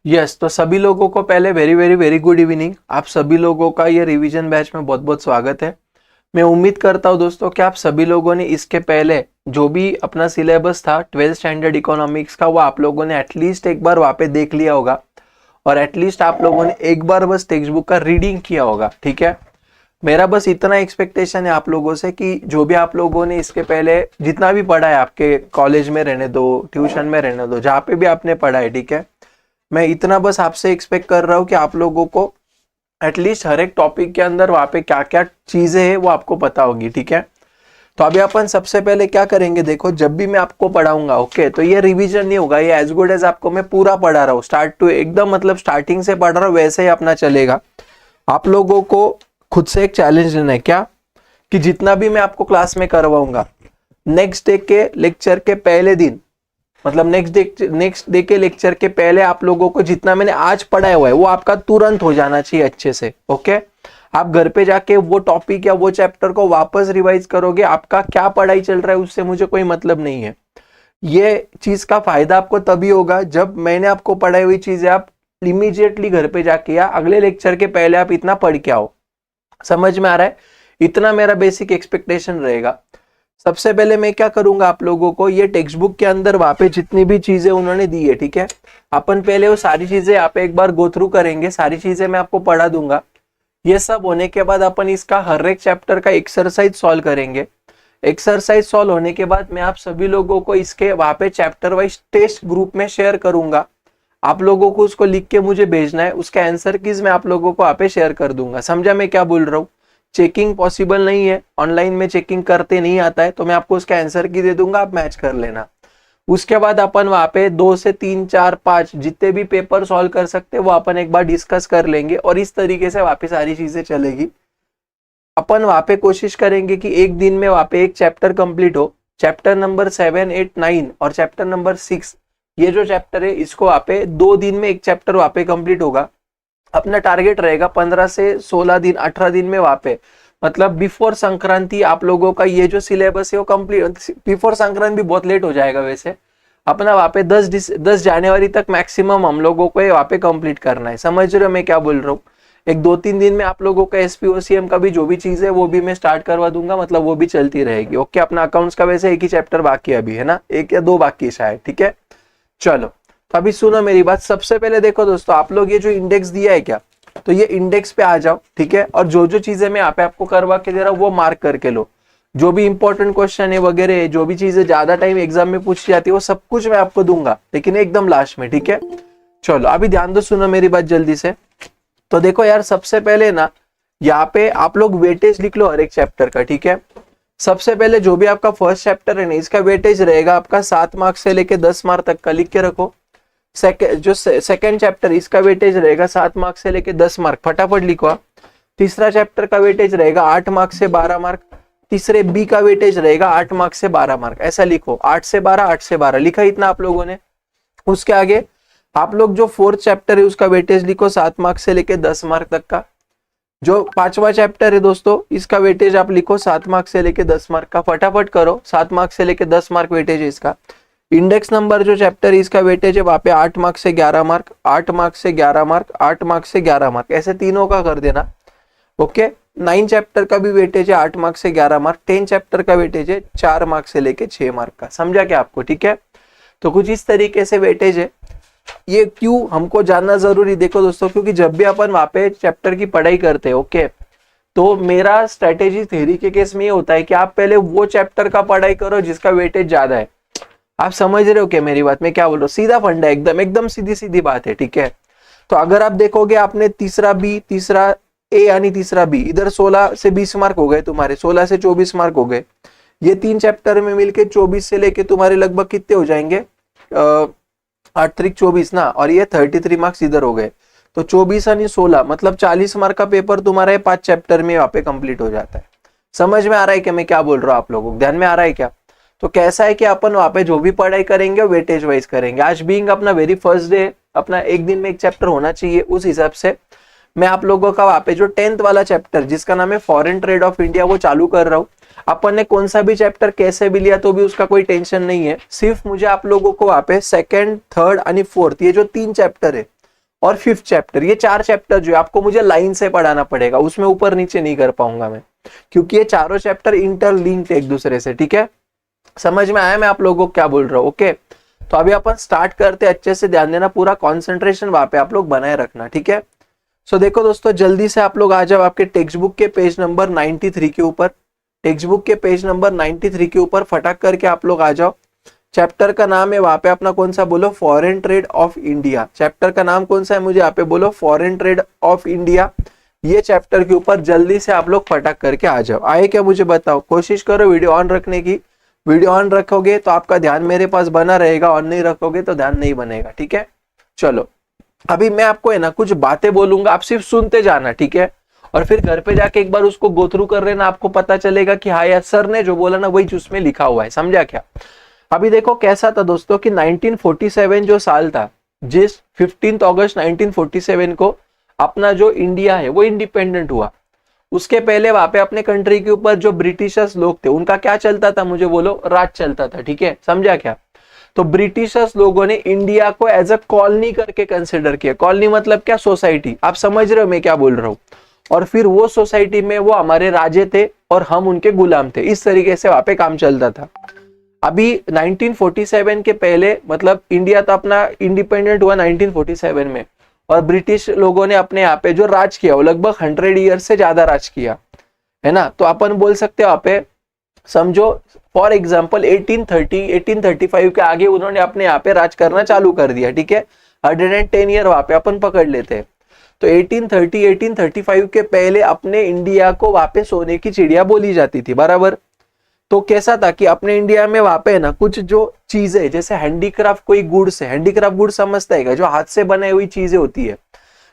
Yes, तो सभी लोगों को पहले very very very good evening. आप सभी लोगों का ये रिवीजन बैच में बहुत बहुत स्वागत है। मैं उम्मीद करता हूँ दोस्तों कि आप सभी लोगों ने इसके पहले जो भी अपना सिलेबस था 12th स्टैंडर्ड इकोनॉमिक्स का, वो आप लोगों ने एटलीस्ट एक बार वहाँ पे देख लिया होगा, और एटलीस्ट आप लोगों ने एक बार बस टेक्स्ट बुक का रीडिंग किया होगा। ठीक है, मेरा बस इतना एक्सपेक्टेशन है आप लोगों से कि जो भी आप लोगों ने इसके पहले जितना भी पढ़ा है, आपके कॉलेज में रहने दो, ट्यूशन में रहने दो, जहाँ पे भी आपने पढ़ा है, ठीक है, मैं इतना बस आपसे एक्सपेक्ट कर रहा हूँ कि आप लोगों को एटलीस्ट हर एक टॉपिक के अंदर वहां पे क्या क्या चीजें हैं वो आपको पता होगी। ठीक है, तो अभी अपन सबसे पहले क्या करेंगे, देखो जब भी मैं आपको पढ़ाऊंगा, ओके, तो ये रिवीजन नहीं होगा, ये एज गुड एज आपको मैं पूरा पढ़ा रहा हूँ, स्टार्ट टू एकदम, मतलब स्टार्टिंग से पढ़ रहा हूँ वैसे ही अपना चलेगा। आप लोगों को खुद से एक चैलेंज लेना है, क्या कि जितना भी मैं आपको क्लास में करवाऊंगा, नेक्स्ट डे के लेक्चर के पहले दिन, मतलब नेक्स्ट डे के लेक्चर के पहले आप लोगों को जितना मैंने आज पढ़ाया हुआ है वो आपका तुरंत हो जाना चाहिए अच्छे से। ओके, आप घर पे जाके वो टॉपिक या वो चैप्टर को वापस रिवाइज करोगे, आपका क्या पढ़ाई चल रहा है उससे मुझे कोई मतलब नहीं है। ये चीज का फायदा आपको तभी होगा जब मैंने आपको पढ़ाई हुई चीजें आप इमीडिएटली घर पे जाके या अगले लेक्चर के पहले आप इतना पढ़ के आओ। समझ में आ रहा है? इतना मेरा बेसिक एक्सपेक्टेशन रहेगा। सबसे पहले मैं क्या करूंगा, आप लोगों को ये टेक्स्ट बुक के अंदर वहां पे जितनी भी चीजें उन्होंने दी है, ठीक है, अपन पहले वो सारी चीजें यहाँ पे एक बार गो थ्रू करेंगे, सारी चीजें मैं आपको पढ़ा दूंगा। ये सब होने के बाद अपन इसका हर एक चैप्टर का एक्सरसाइज सॉल्व करेंगे। एक्सरसाइज सॉल्व होने के बाद मैं आप सभी लोगों को इसके वहां पे चैप्टर वाइज टेस्ट ग्रुप में शेयर करूंगा। आप लोगों को उसको लिख के मुझे भेजना है, उसका आंसर कीज मैं आप लोगों को वहां पे शेयर कर दूंगा। समझा मैं क्या बोल रहा हूँ? चेकिंग पॉसिबल नहीं है, ऑनलाइन में चेकिंग करते नहीं आता है, तो मैं आपको उसका आंसर की दे दूंगा, आप मैच कर लेना। उसके बाद अपन वहां पे 2 से 3 4 5 जितने भी पेपर सॉल्व कर सकते वो अपन एक बार डिस्कस कर लेंगे, और इस तरीके से वापस सारी चीजें चलेगी। अपन वहां पे कोशिश करेंगे कि एक दिन में वहां पे एक चैप्टर कंप्लीट हो, चैप्टर नंबर 7 8 9 और चैप्टर नंबर 6, ये जो चैप्टर है इसको वहां पे 2 दिन में एक चैप्टर वहां पे कंप्लीट होगा। अपना टारगेट रहेगा 15 से 16 दिन 18 दिन में वहां पे, मतलब बिफोर संक्रांति आप लोगों का ये जो सिलेबस है वो कंप्लीट। बिफोर संक्रांति भी बहुत लेट हो जाएगा वैसे, अपना वहां पे 10 जनवरी तक मैक्सिमम हम लोगों को वहां पे कंप्लीट करना है। समझ रहे हो मैं क्या बोल रहा हूँ? एक 2-3 दिन में आप लोगों का एसपीओसीएम का भी जो भी चीज है वो भी मैं स्टार्ट करवा दूंगा, मतलब वो भी चलती रहेगी। ओके, अपना अकाउंट्स का वैसे एक ही चैप्टर बाकी अभी है ना, 1 या 2 बाकी शायद। ठीक है, चलो तो अभी सुनो मेरी बात। सबसे पहले देखो दोस्तों, आप लोग ये जो इंडेक्स दिया है क्या, तो ये इंडेक्स पे आ जाओ, ठीक है, और जो जो चीजें मैं यहाँ पे आपको करवा के दे रहा हूँ वो मार्क करके लो। जो भी इंपॉर्टेंट क्वेश्चन है वगैरह, जो भी चीजें ज्यादा टाइम एग्जाम में पूछी जाती है वो सब कुछ मैं आपको दूंगा, लेकिन एकदम लास्ट में। ठीक है, चलो अभी ध्यान दो, सुनो मेरी बात जल्दी से। तो देखो यार, सबसे पहले ना यहाँ पे आप लोग वेटेज लिख लो हर एक चैप्टर का। ठीक है, सबसे पहले जो भी आपका फर्स्ट चैप्टर है ना, इसका वेटेज रहेगा आपका 7 मार्क्स से लेके 10 मार्क तक का, लिख के रखो। सेकेंड चैप्टर इसका वेटेज रहेगा 7 मार्क से लेके 10 मार्क, फटाफट लिखवा। तीसरा चैप्टर का वेटेज रहेगा 8 मार्क से 12 मार्क, तीसरे बी का वेटेज रहेगा 8 मार्क से 12 मार्क, ऐसा लिखो, 8 से 12 8 से 12 लिखा इतना आप लोगों ने। उसके आगे आप लोग जो फोर्थ चैप्टर है उसका वेटेज लिखो 7 मार्क से लेके 10 मार्क तक का। जो 5वां चैप्टर है दोस्तों, इसका वेटेज आप लिखो 7 मार्क से लेके 10 मार्क का, फटाफट करो, 7 मार्क से लेके 10 मार्क वेटेज है इसका। इंडेक्स नंबर जो चैप्टर है इसका वेटेज है वहां पे 8 मार्क से 11 मार्क, 8 मार्क से 11 मार्क, 8 मार्क से 11 मार्क, ऐसे तीनों का कर देना। ओके, 9 चैप्टर का भी वेटेज है 8 मार्क से 11 मार्क, 10 चैप्टर का वेटेज है 4 मार्क से लेके 6 मार्क का। समझा क्या आपको? ठीक है, तो कुछ इस तरीके से वेटेज है। ये क्यों हमको जानना जरूरी, देखो दोस्तों, क्योंकि जब भी अपन वहां पे चैप्टर की पढ़ाई करते हैं, ओके, तो मेरा स्ट्रेटेजी थ्योरी के केस में ये होता है कि आप पहले वो चैप्टर का पढ़ाई करो जिसका वेटेज ज्यादा है। आप समझ रहे हो क्या मेरी बात? मैं क्या बोल रहा हूँ? सीधा फंडा है, एकदम एकदम सीधी सीधी बात है। ठीक है, तो अगर आप देखोगे आपने तीसरा बी, तीसरा ए यानी तीसरा बी, इधर 16 से 20 मार्क हो गए तुम्हारे, 16 से 24 मार्क हो गए। ये 3 चैप्टर में मिलके 24 से लेके तुम्हारे लगभग कितने हो जाएंगे, 8 3 24 ना, और ये 33 मार्क्स इधर हो गए, तो 24 यानी 16, मतलब 40 मार्क का पेपर तुम्हारा 5 चैप्टर में वहां पे कंप्लीट हो जाता है। समझ में आ रहा है क्या मैं क्या बोल रहा हूँ? आप लोगों को ध्यान में आ रहा है क्या? तो कैसा है कि अपन वहां पे जो भी पढ़ाई करेंगे वेटेज वाइज करेंगे। आज बीइंग अपना वेरी फर्स्ट डे, अपना एक दिन में एक चैप्टर होना चाहिए, उस हिसाब से मैं आप लोगों का वहां पे जो 10th वाला चैप्टर जिसका नाम है फॉरेन ट्रेड ऑफ इंडिया वो चालू कर रहा हूँ। अपन ने कौन सा भी चैप्टर कैसे भी लिया तो भी उसका कोई टेंशन नहीं है, सिर्फ मुझे आप लोगों को वहां पे 2nd 3rd और 4th ये जो 3 चैप्टर है और 5th चैप्टर, ये 4 चैप्टर जो है आपको मुझे लाइन से पढ़ाना पड़ेगा, उसमें ऊपर नीचे नहीं कर पाऊंगा मैं, क्योंकि ये चारों चैप्टर इंटरलिंक्ड एक दूसरे से। ठीक है, समझ में आया मैं आप लोगों को क्या बोल रहा हूँ? ओके, तो अभी अपन स्टार्ट करते, अच्छे से ध्यान देना, पूरा कॉन्सेंट्रेशन वहां पे आप लोग बनाए रखना। ठीक है, सो देखो दोस्तों, जल्दी से आप लोग आ जाओ आपके टेक्स्ट बुक के पेज नंबर 93 के ऊपर, टेक्स्ट बुक के पेज नंबर 93 के ऊपर फटाक करके आप लोग आ जाओ। चैप्टर का नाम है वहां पे अपना कौन सा, बोलो, foreign trade off India. Chapter का नाम कौन सा है मुझे यहाँ पे बोलो, फॉरेन ट्रेड ऑफ इंडिया। ये चैप्टर के ऊपर जल्दी से आप लोग फटाक करके आ जाओ। आए क्या मुझे बताओ, कोशिश करो वीडियो ऑन रखने की। वीडियो ऑन रखोगे तो आपका ध्यान मेरे पास बना रहेगा, ऑन नहीं रखोगे तो ध्यान नहीं बनेगा। ठीक है, चलो अभी मैं आपको है ना कुछ बातें बोलूंगा, आप सिर्फ सुनते जाना। ठीक है, और फिर घर पे जाके एक बार उसको गो थ्रू कर लेना, आपको पता चलेगा कि हाँ यार सर ने जो बोला ना वही उसमें लिखा हुआ है। समझा क्या? अभी देखो कैसा था दोस्तों कि 1947 जो साल था, जिस 15 अगस्त 1947 को अपना जो इंडिया है वो इंडिपेंडेंट हुआ, उसके पहले वहां पे अपने कंट्री के ऊपर जो ब्रिटिशर्स लोग थे उनका क्या चलता था मुझे बोलो, राज चलता था। ठीक है, समझा क्या? तो ब्रिटिशर्स लोगों ने इंडिया को एज अ कॉलोनी करके कंसिडर किया। कॉलोनी मतलब क्या, सोसाइटी। आप समझ रहे हो मैं क्या बोल रहा हूँ? और फिर वो सोसाइटी में वो हमारे राजे थे और हम उनके गुलाम थे, इस तरीके से वहां पे काम चलता था। अभी 1947 के पहले मतलब इंडिया तो अपना इंडिपेंडेंट हुआ 1947 में, और ब्रिटिश लोगों ने अपने यहाँ पे जो राज किया वो लगभग 100 ईयर से ज्यादा राज किया है ना। तो अपन बोल सकते हो यहाँ पे, समझो फॉर एग्जाम्पल 1830 1835 के आगे उन्होंने अपने यहाँ पे राज करना चालू कर दिया। ठीक है, 110 ईयर वहां पे अपन पकड़ लेते हैं। तो 1830 1835 के पहले अपने इंडिया को वहां पे सोने की चिड़िया बोली जाती थी, बराबर। तो कैसा था कि अपने इंडिया में वहां पे ना कुछ जो चीजें, जैसे हैंडीक्राफ्ट, कोई गुड्स है, हैंडीक्राफ्ट गुड्स समझता है, जो हाथ से बनाई हुई चीजें होती है।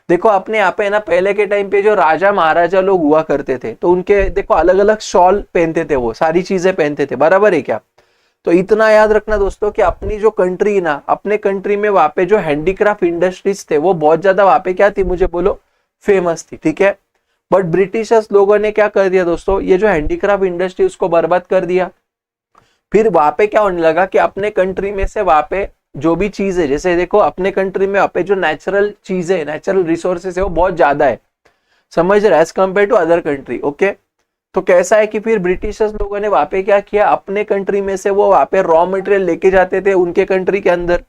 देखो अपने यहाँ पे ना पहले के टाइम पे जो राजा महाराजा लोग हुआ करते थे, तो उनके देखो अलग अलग शॉल पहनते थे, वो सारी चीजें पहनते थे, बराबर है क्या? तो इतना याद रखना दोस्तों कि अपनी जो कंट्री ना, अपने कंट्री में वहां पे जो हैंडीक्राफ्ट इंडस्ट्रीज थे वो बहुत ज्यादा वहां पे क्या थी मुझे बोलो, फेमस थी। ठीक है, बट ब्रिटिशर्स लोगों ने क्या कर दिया दोस्तों, ये जो हैंडीक्राफ्ट इंडस्ट्री उसको बर्बाद कर दिया। फिर वहां पे क्या होने लगा कि अपने कंट्री में से वहां पे जो भी चीज है, जैसे देखो अपने कंट्री में वहां पे जो नेचुरल चीजें, नेचुरल रिसोर्सेज है वो बहुत ज्यादा है, समझ रहे, as compare to other country. Okay, तो कैसा है कि फिर ब्रिटिशर्स लोगों ने वहां पे क्या किया, अपने कंट्री में से वो वहां पे रॉ मटेरियल लेके जाते थे उनके कंट्री के अंदर,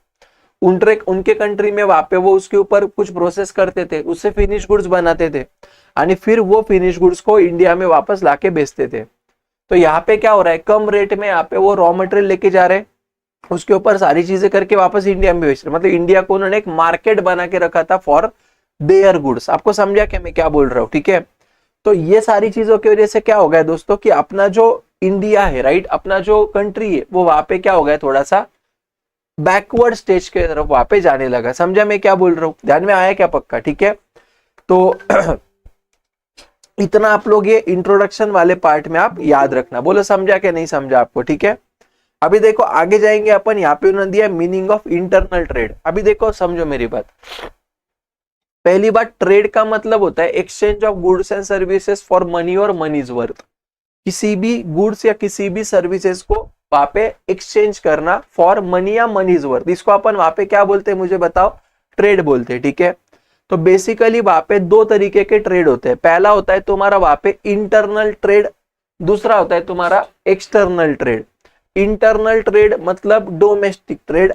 उनके कंट्री में वहां पे वो उसके ऊपर कुछ प्रोसेस करते थे, उससे फिनिश गुड्स बनाते थे, यानी फिर वो फिनिश गुड्स को इंडिया में वापस लाके बेचते थे। तो यहाँ पे क्या हो रहा है, कम रेट में यहाँ पे वो रॉ मटेरियल लेके जा रहे हैं, उसके ऊपर सारी चीजें करके वापस इंडिया में बेच रहे, मतलब इंडिया को उन्होंने एक मार्केट बना के रखा था फॉर देयर गुड्स। आपको समझा क्या मैं क्या बोल रहा हूँ? ठीक है, तो ये सारी चीजों की वजह से क्या हो गया दोस्तों कि अपना जो इंडिया है, राइट, अपना जो कंट्री है वो वहां पे क्या हो गया, थोड़ा सा बैकवर्ड स्टेज के तरफ वहां पे जाने लगा। समझा मैं क्या बोल रहा हूँ? ध्यान में आया क्या पक्का? ठीक है, तो इतना आप लोग ये इंट्रोडक्शन वाले पार्ट में आप याद रखना। बोलो समझा क्या नहीं समझा आपको? ठीक है, अभी देखो आगे जाएंगे अपन। यहाँ पे उन्होंने दिया मीनिंग ऑफ इंटरनल ट्रेड। अभी देखो समझो मेरी बात। पहली बात, ट्रेड का मतलब होता है exchange of goods and services for money और मनीज वर्थ। किसी भी गुड्स या किसी भी सर्विसेज को वहां पे एक्सचेंज करना फॉर मनी या मनीज वर्थ, इसको अपन वहां पे क्या बोलते हैं मुझे बताओ? ट्रेड बोलते हैं। ठीक है, तो बेसिकली वहां पे दो तरीके के ट्रेड होते हैं। पहला होता है तुम्हारा वहां पे इंटरनल ट्रेड, दूसरा होता है तुम्हारा एक्सटर्नल ट्रेड। इंटरनल ट्रेड मतलब डोमेस्टिक ट्रेड,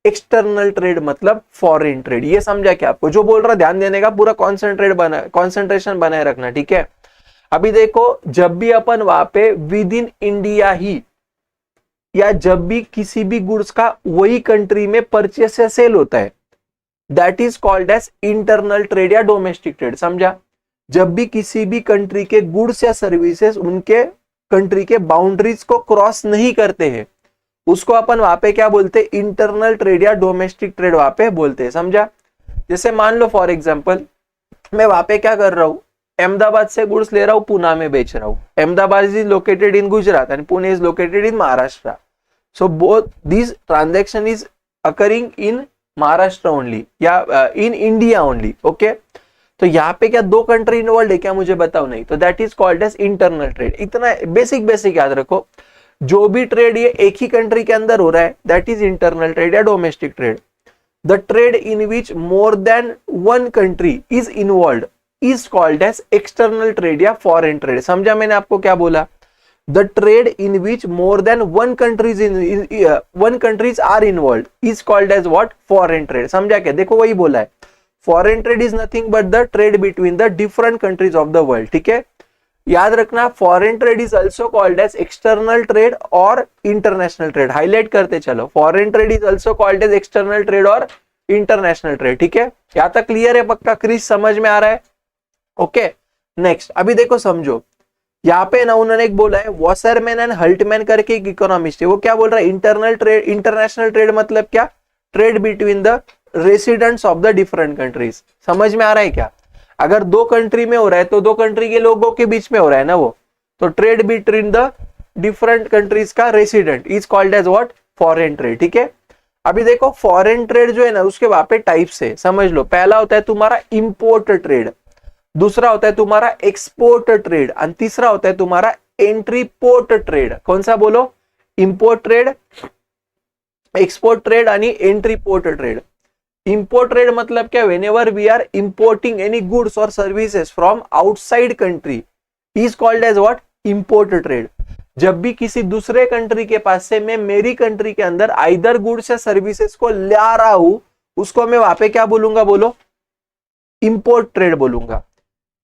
एक्सटर्नल ट्रेड मतलब फॉरेन ट्रेड। ये समझा क्या आपको? जो बोल रहा ध्यान देने का, पूरा कॉन्सेंट्रेशन बनाए रखना। ठीक है, अभी देखो जब भी अपन वहां पे विद इन इंडिया ही, या जब भी किसी भी गुड्स का वही कंट्री में परचेस या सेल होता है, that is called as internal trade या डोमेस्टिक ट्रेड। समझा? जब भी किसी भी कंट्री के गुड्स या सर्विसेज उनके कंट्री के बाउंड्रीज को क्रॉस नहीं करते हैं, उसको अपन वहां पे क्या बोलते हैं? इंटरनल ट्रेड या डोमेस्टिक ट्रेड वहां पे बोलते हैं। समझा? जैसे मान लो फॉर एग्जांपल मैं वहां पे क्या कर रहा हूं, अहमदाबाद से गुड्स ले रहा हूं, पुणे में बेच रहा हूं। Ahmedabad is located in Gujarat and Pune is located in Maharashtra. So both this transaction is occurring in Maharashtra only या इन इंडिया ओनली। ओके, तो यहाँ पे क्या दो कंट्री इन्वॉल्व है क्या मुझे बताओ? नहीं। तो that is called as internal trade. इतना बेसिक याद रखो, जो भी ट्रेड ये एक ही कंट्री के अंदर हो रहा है दैट इज इंटरनल ट्रेड या domestic trade. The trade in which more than one country is involve is called as external trade या फॉरेन ट्रेड। समझा मैंने आपको क्या बोला? The trade in which more than one countries are involve is called as what? Foreign trade. समझा क्या? देखो वही बोला है, foreign trade is nothing but the trade between the different countries of the world. ठीक है, याद रखना, foreign trade is also called as external trade और इंटरनेशनल ट्रेड। हाईलाइट करते चलो, foreign trade is also called as external trade और international trade. ठीक है, यहां तक क्लियर है? पक्का क्रिस समझ में आ रहा है? ओके, नेक्स्ट अभी देखो समझो, यहाँ पे ना उन्होंने एक बोला है वॉसरमैन एंड हल्टमैन करके एक इकोनॉमिस्ट है, वो क्या बोल रहा है? इंटरनल ट्रेड, इंटरनेशनल ट्रेड मतलब क्या? Trade between the residents of the different countries. समझ में आ रहा है क्या? अगर दो कंट्री में हो रहा है तो दो कंट्री के लोगों के बीच में हो रहा है ना वो, तो trade between the different countries का resident is called as what? Foreign trade. ठीक है, अभी देखो फॉरेन ट्रेड जो है ना उसके वहां पे टाइप्स है, समझ लो। पहला होता है तुम्हारा इंपोर्ट ट्रेड, दूसरा होता है तुम्हारा एक्सपोर्ट ट्रेड और तीसरा होता है तुम्हारा एंट्री पोर्ट ट्रेड। कौन सा बोलो? इंपोर्ट ट्रेड, एक्सपोर्ट ट्रेड आणि entry port trade. Import trade मतलब क्या? Whenever we are importing any goods और services from outside country is called as what? Import trade. जब भी किसी दूसरे कंट्री के पास से मैं मेरी कंट्री के अंदर आइदर गुड्स या सर्विसेज को ला रहा हूं, उसको मैं वहां पे क्या बोलूंगा? बोलो, इंपोर्ट ट्रेड बोलूंगा।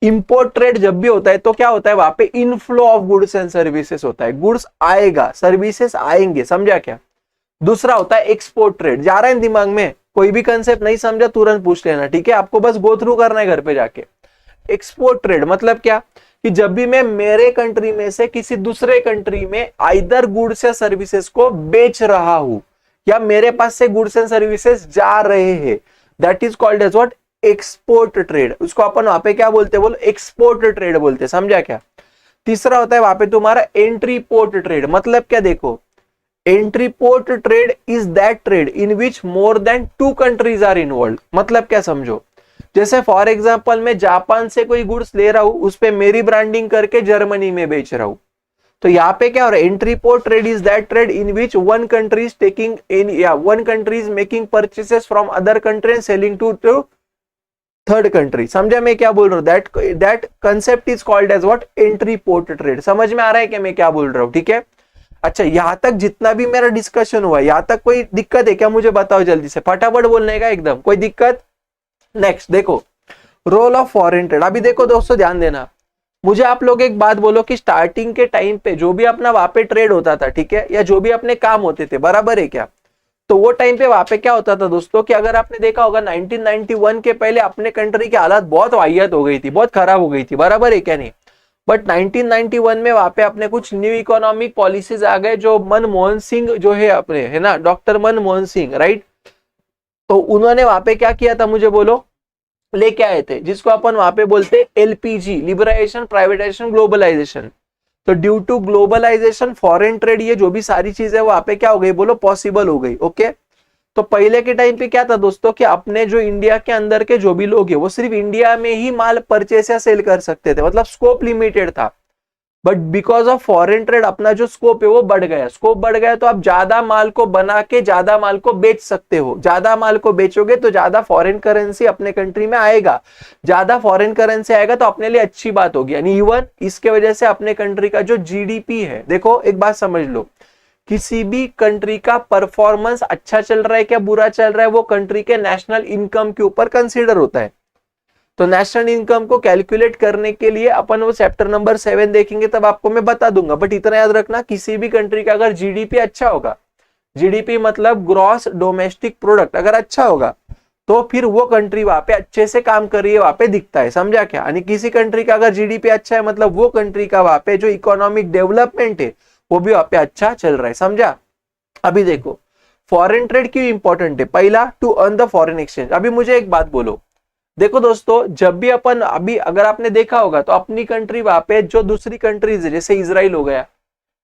इंपोर्ट ट्रेड जब भी होता है तो क्या होता है? वहां पे inflow of goods and services होता है, गुड्स आएगा, सर्विसेज आएंगे। समझा क्या? दूसरा होता है एक्सपोर्ट ट्रेड। जा रहा है दिमाग में? कोई भी कंसेप्ट नहीं समझा तुरंत पूछ लेना, ठीक है? आपको बस गो थ्रू करना है घर पे जाके। एक्सपोर्ट ट्रेड मतलब क्या? कि जब भी मैं मेरे कंट्री में से किसी दूसरे कंट्री में आइदर गुड्स या सर्विसेज को बेच रहा हूं या मेरे पास से गुड्स एंड सर्विसेज जा रहे हैं, that is called as what? Export trade. उसको अपन वहां पे क्या बोलते हैं? बोलो, एक्सपोर्ट ट्रेड बोलते हैं। समझा क्या? तीसरा होता है वहां पे तुम्हारा एंट्री पोर्ट ट्रेड। मतलब क्या? देखो, entry port trade is that trade in which more than two countries are involve. मतलब क्या? समझो, जैसे फॉर एग्जांपल मैं जापान से कोई गुड्स ले रहा हूं, उस पे मेरी ब्रांडिंग करके जर्मनी में बेच रहा हूं, तो यहाँ पे क्या हो रहा है? Entry port trade is that trade in which one country is taking in या one country is making purchases from other country and selling to third country. समझा मैं क्या बोल रहा हूँ? That concept is called as what? Entry port trade. समझ में आ रहा है कि मैं क्या बोल रहा हूँ? ठीक है, अच्छा यहां तक जितना भी मेरा डिस्कशन हुआ, यहां तक कोई दिक्कत है क्या? मुझे बताओ जल्दी से, फटाफट बोलने का एकदम, कोई दिक्कत? नेक्स्ट देखो, रोल ऑफ फॉरेन ट्रेड। अभी देखो दोस्तों ध्यान देना, मुझे आप लोग एक बात बोलो कि स्टार्टिंग के टाइम पे जो भी अपना वहां पे ट्रेड होता था, ठीक है, या जो भी अपने काम होते थे, बराबर है क्या? तो वो टाइम पे वहां पे क्या होता था दोस्तों कि अगर आपने देखा होगा 1991 के पहले अपने कंट्री की हालत बहुत वाहियात हो गई थी, बहुत खराब हो गई थी, बराबर है क्या? नहीं, बट 1991 में वहां पे अपने कुछ न्यू इकोनॉमिक पॉलिसीज आ गए, जो मनमोहन सिंह जो है अपने, है ना, डॉक्टर मनमोहन सिंह, राइट? तो उन्होंने वहां पे क्या किया था? मुझे बोलो, लेके आए थे, जिसको अपन वहां पे बोलते LPG, लिबरलाइजेशन, प्राइवेटाइजेशन, ग्लोबलाइजेशन। तो due to globalisation, foreign trade, ये जो भी सारी चीजें वहां पे क्या हो गई? बोलो, पॉसिबल हो गई। ओके, तो पहले के टाइम पे क्या था दोस्तों कि अपने जो इंडिया के अंदर के जो भी लोग है वो सिर्फ इंडिया में ही माल परचेस या सेल कर सकते थे, मतलब स्कोप लिमिटेड था। But because of foreign trade अपना जो स्कोप है वो बढ़ गया। स्कोप बढ़ गया तो आप ज्यादा माल को बना के ज्यादा माल को बेच सकते हो। ज्यादा माल को बेचोगे तो ज्यादा फॉरेन करेंसी अपने कंट्री में आएगा, ज्यादा फॉरेन करेंसी आएगा तो अपने लिए अच्छी बात होगी। यानी इवन इसके वजह से अपने कंट्री का जो GDP है, देखो एक बात समझ लो, किसी भी कंट्री का परफॉर्मेंस अच्छा चल रहा है क्या बुरा चल रहा है, वो कंट्री के नेशनल इनकम के ऊपर कंसीडर होता है। तो नेशनल इनकम को कैलकुलेट करने के लिए अपन वो चैप्टर नंबर 7 देखेंगे, तब आपको मैं बता दूंगा। बट इतना याद रखना, किसी भी कंट्री का अगर GDP अच्छा होगा, GDP मतलब ग्रॉस डोमेस्टिक प्रोडक्ट अगर अच्छा होगा, तो फिर वो कंट्री वहां पे अच्छे से काम कर रही है, वहां पे दिखता है। समझा क्या? यानी किसी कंट्री का अगर GDP अच्छा है मतलब वो कंट्री का वहां पे जो इकोनॉमिक डेवलपमेंट है वो भी वहां पे अच्छा चल रहा है। समझा? अभी देखो फॉरेन ट्रेड क्यों इंपॉर्टेंट है? पहला, to earn the foreign exchange. अभी मुझे एक बात बोलो, देखो दोस्तों, जब भी अपन, अभी अगर आपने देखा होगा तो अपनी कंट्री वहां पे जो दूसरी कंट्रीज है, जैसे इजराइल हो गया,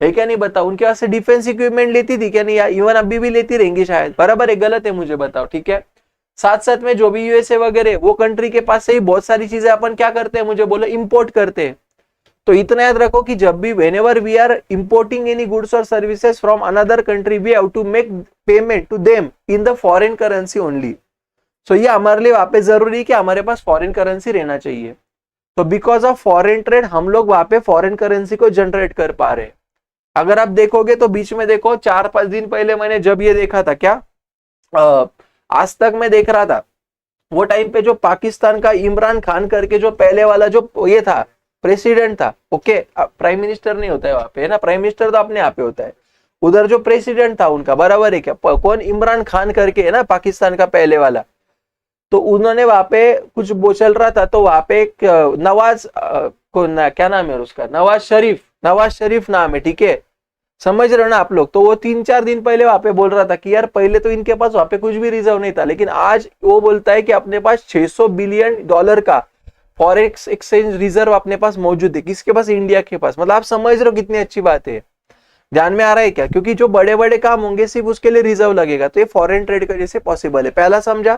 है क्या नहीं बताओ, उनके पास से डिफेंस इक्विपमेंट लेती थी क्या? नहीं, इवन अभी भी लेती रहेंगी शायद, बराबर है? गलत है? मुझे बताओ, ठीक है? साथ साथ में जो भी USA वगैरह, वो कंट्री के पास से ही बहुत सारी चीजें अपन क्या करते हैं? मुझे बोलो, इंपोर्ट करते हैं। तो इतना याद रखो कि जब भी whenever we are importing any goods or services from another country, we have to make payment to them in the foreign currency only. सो ये हमारे लिए वहां पे जरूरी है कि हमारे पास फॉरेन करेंसी रहना चाहिए। तो बिकॉज ऑफ फॉरेन ट्रेड हम लोग वहां पे फॉरेन करेंसी को जनरेट कर पा रहे हैं। अगर आप देखोगे तो बीच में देखो 4-5 दिन पहले मैंने जब ये देखा था क्या, आज तक मैं देख रहा था, वो टाइम पे जो पाकिस्तान का इमरान खान करके जो पहले वाला जो ये था प्रेसिडेंट था, ओके, प्राइम मिनिस्टर नहीं होता है वहां पे, है ना, प्राइम मिनिस्टर तो अपने यहाँ पे होता है, उधर जो प्रेसिडेंट था उनका, बराबर है क्या, कौन, इमरान खान करके है ना, पाकिस्तान का पहले वाला। तो उन्होंने वहां पे कुछ वो चल रहा था, तो वहां पे एक नवाज क्या नाम है उसका, नवाज शरीफ नाम है, ठीक है, समझ रहे हो ना आप लोग। तो वो 3-4 दिन पहले वहां पे बोल रहा था कि यार पहले तो इनके पास वहां पे कुछ भी रिजर्व नहीं था, लेकिन आज वो बोलता है कि अपने पास $600 बिलियन का फॉरेक्स एक्सचेंज रिजर्व अपने पास मौजूद है। किसके पास? इंडिया के पास। मतलब आप समझ रहे हो कितनी अच्छी बात है, ध्यान में आ रहा है क्या? क्योंकि जो बड़े बड़े काम होंगे सिर्फ उसके लिए रिजर्व लगेगा, तो ये फॉरेन ट्रेड की वजह से पॉसिबल है। पहला समझा?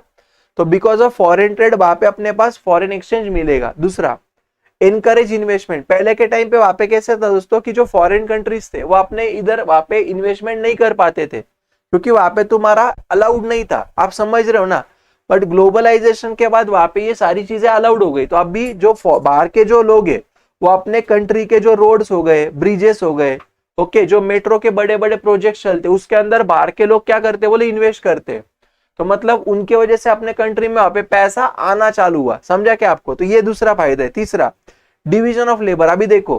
तो बिकॉज ऑफ फॉरेन ट्रेड वहां पे अपने पास फॉरेन एक्सचेंज मिलेगा। दूसरा, इनकरेज इन्वेस्टमेंट। पहले के टाइम पे वहां पे कैसे था दोस्तों कि जो फॉरेन कंट्रीज थे वो अपने इधर वहां पे इन्वेस्टमेंट नहीं कर पाते थे, क्योंकि वहां पे तुम्हारा अलाउड नहीं था, आप समझ रहे हो ना। बट ग्लोबलाइजेशन के बाद वहां पे ये सारी चीजें अलाउड हो गई, तो अभी जो बाहर के जो लोग हैं वो अपने कंट्री के जो रोड्स हो गए, ब्रिजेस हो गए, ओके, जो मेट्रो के बड़े बड़े प्रोजेक्ट चलते, उसके अंदर बाहर के लोग क्या करते, बोले इन्वेस्ट करते। तो मतलब उनके वजह से अपने कंट्री में वहां पे पैसा आना चालू हुआ। समझा क्या आपको? तो ये दूसरा फायदा है। तीसरा, डिवीजन ऑफ लेबर। अभी देखो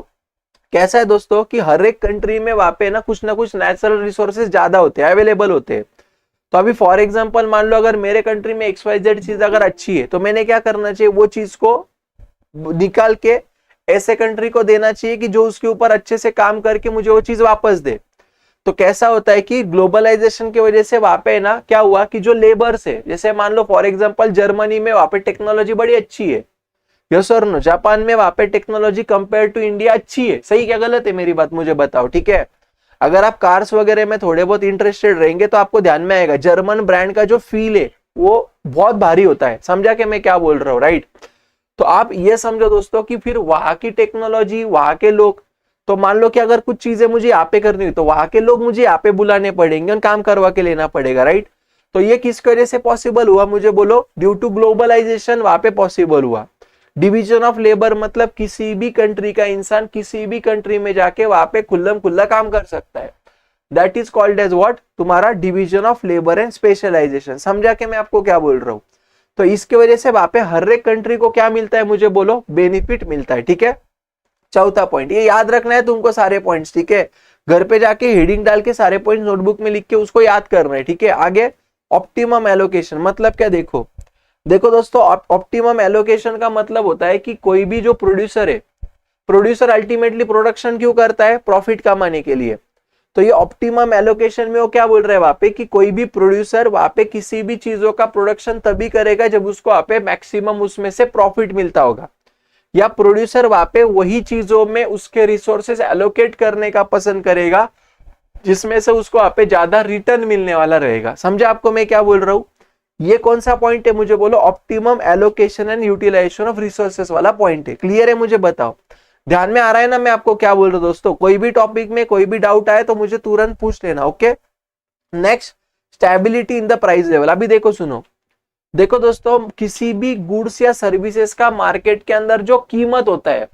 कैसा है दोस्तों कि हर एक कंट्री में वहां पे ना कुछ नेचुरल रिसोर्सेज ज्यादा होते हैं, अवेलेबल होते हैं। तो अभी फॉर एग्जांपल मान लो अगर मेरे कंट्री में XYZ चीज अगर अच्छी है, तो मैंने क्या करना चाहिए, वो चीज को निकाल के ऐसे कंट्री को देना चाहिए कि जो उसके ऊपर अच्छे से काम करके मुझे वो चीज वापस दे। तो कैसा होता है कि ग्लोबलाइजेशन की वजह से वहां पे ना क्या हुआ कि जो लेबर्स है, जैसे मान लो फॉर एग्जांपल जर्मनी में वहां पे टेक्नोलॉजी बड़ी अच्छी है, यस और नो। जापान में वहां पे टेक्नोलॉजी कंपेयर टू इंडिया अच्छी है। सही क्या गलत है मेरी बात, मुझे बताओ, ठीक है। अगर आप कार्स वगैरह में थोड़े बहुत इंटरेस्टेड रहेंगे तो आपको ध्यान में आएगा जर्मन ब्रांड का जो फील है वो बहुत भारी होता है। समझा कि मैं क्या बोल रहा हूँ, राइट। तो आप ये समझो दोस्तों कि फिर वहां की टेक्नोलॉजी, वहां के लोग, तो मान लो कि अगर कुछ चीजें मुझे यहाँ पे करनी हुई तो वहां के लोग मुझे यहाँ पे बुलाने पड़ेंगे और काम करवा के लेना पड़ेगा, राइट। तो ये किस वजह से पॉसिबल हुआ, मुझे बोलो? ड्यू टू ग्लोबलाइजेशन वहां पे पॉसिबल हुआ। डिवीजन ऑफ लेबर मतलब किसी भी कंट्री का इंसान किसी भी कंट्री में जाके वहां पे खुल्लम खुल्ला काम कर सकता है। That is called as what, तुम्हारा division of labour and specialisation. समझा कि मैं आपको क्या बोल रहा हूँ? तो इसकी वजह से वहां पे हर एक कंट्री को क्या मिलता है, मुझे बोलो? बेनिफिट मिलता है, ठीक है। चौथा पॉइंट, ये याद रखना है तुमको सारे पॉइंट्स, ठीक है। घर पे जाके हेडिंग डाल के सारे पॉइंट नोटबुक में लिख के उसको याद करना है, ठीक है। आगे, ऑप्टिमम एलोकेशन मतलब क्या? देखो दोस्तों, ऑप्टिमम एलोकेशन का मतलब होता है कि कोई भी जो प्रोड्यूसर है, प्रोड्यूसर अल्टीमेटली प्रोडक्शन क्यों करता है? प्रॉफिट कमाने के लिए। तो ये ऑप्टिमम एलोकेशन में वो क्या बोल रहे हैं वहां पे कि कोई भी प्रोड्यूसर वहां पे किसी भी चीजों का प्रोडक्शन तभी करेगा जब उसको वहां पे मैक्सिमम उसमें से प्रॉफिट मिलता होगा, या प्रोड्यूसर वहां पे वही चीजों में उसके रिसोर्सेज एलोकेट करने का पसंद करेगा जिसमें से उसको वहां पे ज्यादा रिटर्न मिलने वाला रहेगा। समझा आपको मैं क्या बोल रहा हूं? ये कौन सा पॉइंट है, मुझे बोलो? Optimum allocation and utilisation of resources वाला पॉइंट है। क्लियर है? मुझे बताओ, ध्यान में आ रहा है ना मैं आपको क्या बोल रहा हूं दोस्तों? कोई भी टॉपिक में कोई भी डाउट आए तो मुझे तुरंत पूछ लेना, okay. Next, stability in the price level. अभी देखो, सुनो, देखो दोस्तों, किसी भी गुड्स या सर्विसेज का मार्केट के अंदर जो कीमत होता है